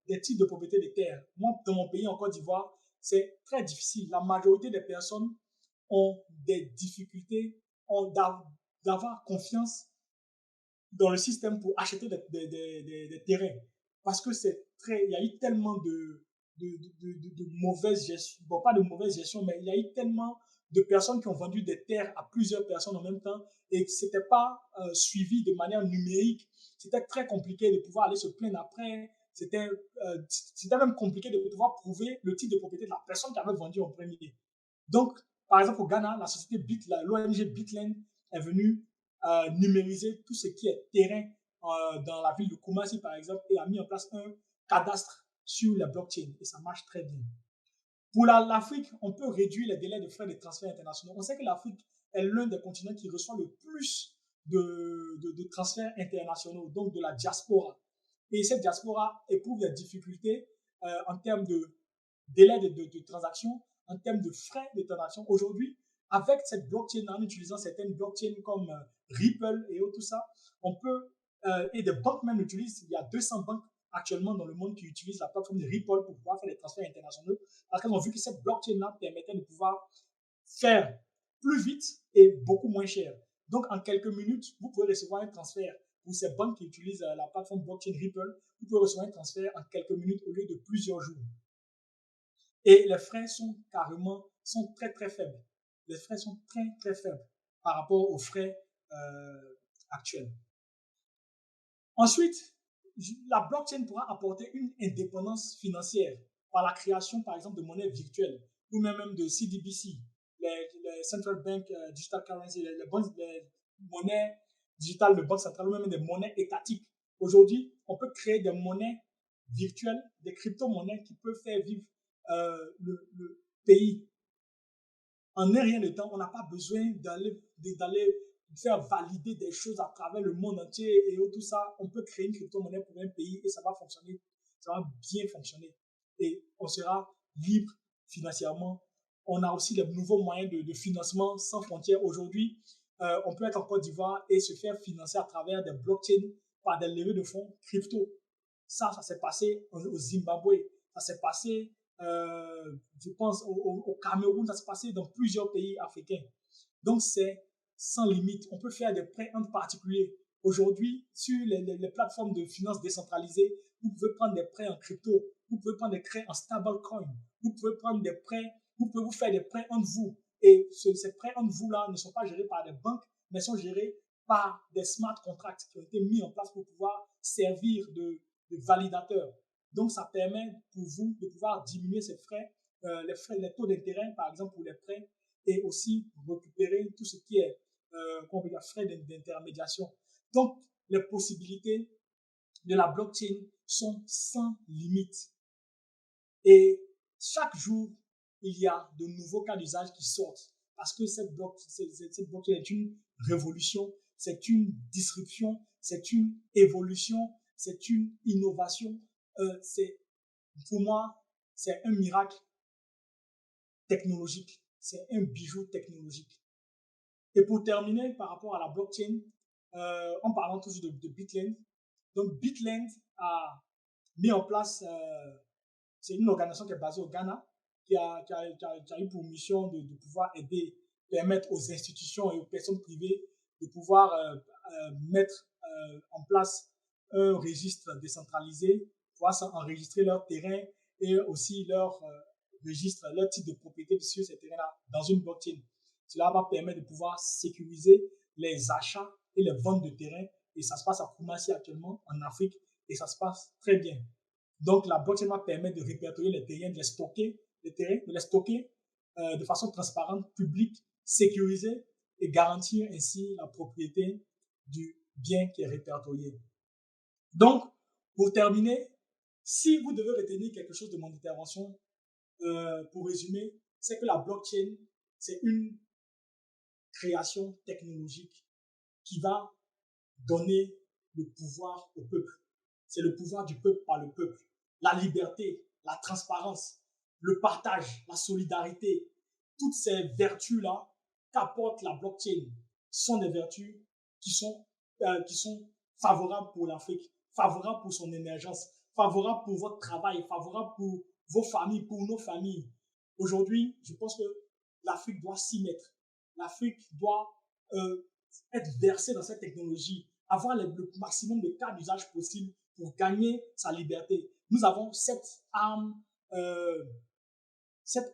B: des titres de propriété des terres. Moi, dans mon pays, en Côte d'Ivoire, c'est très difficile. La majorité des personnes ont des difficultés d'avoir confiance dans le système pour acheter des terrains. Parce que il y a eu tellement de mauvaise gestion, bon, pas de mauvaise gestion, mais il y a eu tellement de personnes qui ont vendu des terres à plusieurs personnes en même temps et que c'était pas suivi de manière numérique. C'était très compliqué de pouvoir aller se plaindre après. C'était même compliqué de pouvoir prouver le titre de propriété de la personne qui avait vendu en premier. Donc, par exemple, au Ghana, la société l'ONG Bitland est venue numériser tout ce qui est terrain dans la ville de Kumasi, par exemple, et a mis en place un cadastre sur la blockchain. Et ça marche très bien. Pour l'Afrique, on peut réduire les délais de frais de transferts internationaux. On sait que l'Afrique est l'un des continents qui reçoit le plus de transferts internationaux, donc de la diaspora. Et cette diaspora éprouve des difficultés en termes de délai de transaction, en termes de frais de transaction. Aujourd'hui, avec cette blockchain, en utilisant certaines blockchains comme Ripple et tout ça, on peut, et des banques même l'utilisent. Il y a 200 banques actuellement dans le monde qui utilisent la plateforme de Ripple pour pouvoir faire des transferts internationaux parce qu'elles ont vu que cette blockchain-là permettait de pouvoir faire plus vite et beaucoup moins cher. Donc, en quelques minutes, vous pouvez recevoir un transfert. Pour ces banques qui utilisent la plateforme blockchain Ripple, vous pouvez recevoir un transfert en quelques minutes au lieu de plusieurs jours. Et les frais sont très très faibles. Les frais sont très très faibles par rapport aux frais actuels. Ensuite, la blockchain pourra apporter une indépendance financière par la création, par exemple, de monnaies virtuelles ou même de CDBC, les Central Bank Digital Currency, les monnaies digitales de banque centrale ou même des monnaies étatiques. Aujourd'hui, on peut créer des monnaies virtuelles, des crypto-monnaies qui peuvent faire vivre le pays. En un rien de temps, on n'a pas besoin d'aller faire valider des choses à travers le monde entier et tout ça. On peut créer une crypto-monnaie pour un pays et ça va fonctionner, ça va bien fonctionner. Et on sera libre financièrement. On a aussi des nouveaux moyens de financement sans frontières. Aujourd'hui, on peut être en Côte d'Ivoire et se faire financer à travers des blockchains par des levées de fonds crypto. Ça s'est passé au Zimbabwe. Ça s'est passé, je pense, au Cameroun. Ça s'est passé dans plusieurs pays africains. Donc, c'est sans limite. On peut faire des prêts entre particuliers. Aujourd'hui, sur les plateformes de finances décentralisées, vous pouvez prendre des prêts en crypto, vous pouvez prendre des prêts en stablecoin, vous pouvez prendre des prêts, vous pouvez vous faire des prêts entre vous. Et ces prêts entre vous-là ne sont pas gérés par des banques, mais sont gérés par des smart contracts qui ont été mis en place pour pouvoir servir de validateurs. Donc, ça permet pour vous de pouvoir diminuer ces frais, les taux d'intérêt, par exemple, pour les prêts, et aussi récupérer tout ce qui est frais d'intermédiation. Donc, les possibilités de la blockchain sont sans limite. Et chaque jour, il y a de nouveaux cas d'usage qui sortent. Parce que cette blockchain est une révolution, c'est une disruption, c'est une évolution, c'est une innovation. Pour moi, c'est un miracle technologique. C'est un bijou technologique. Et pour terminer, par rapport à la blockchain, en parlant toujours de Bitland, donc Bitland a mis en place, c'est une organisation qui est basée au Ghana, qui a eu pour mission de pouvoir aider, permettre aux institutions et aux personnes privées de pouvoir mettre en place un registre décentralisé, pouvoir enregistrer leur terrain et aussi leur registre, leur type de propriété sur ces terrains-là dans une blockchain. Cela va permettre de pouvoir sécuriser les achats et les ventes de terrain. Et ça se passe à Kumasi actuellement, en Afrique, et ça se passe très bien. Donc, la blockchain va permettre de répertorier les terrains, de les stocker de façon transparente, publique, sécurisée, et garantir ainsi la propriété du bien qui est répertorié. Donc, pour terminer, si vous devez retenir quelque chose de mon intervention, pour résumer, c'est que la blockchain, c'est une création technologique qui va donner le pouvoir au peuple. C'est le pouvoir du peuple par le peuple. La liberté, la transparence, le partage, la solidarité, toutes ces vertus-là qu'apporte la blockchain sont des vertus qui sont favorables pour l'Afrique, favorables pour son émergence, favorables pour votre travail, favorables pour vos familles, pour nos familles. Aujourd'hui, je pense que l'Afrique doit s'y mettre. L'Afrique doit être versée dans cette technologie, avoir le maximum de cas d'usage possible pour gagner sa liberté. Nous avons cette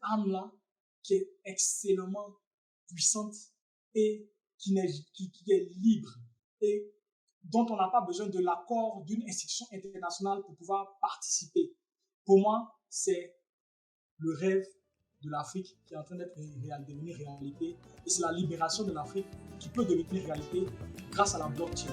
B: arme-là qui est excellemment puissante et qui est libre et dont on n'a pas besoin de l'accord d'une institution internationale pour pouvoir participer. Pour moi, c'est le rêve de l'Afrique qui est en train de devenir réalité. Et c'est la libération de l'Afrique qui peut devenir réalité grâce à la blockchain.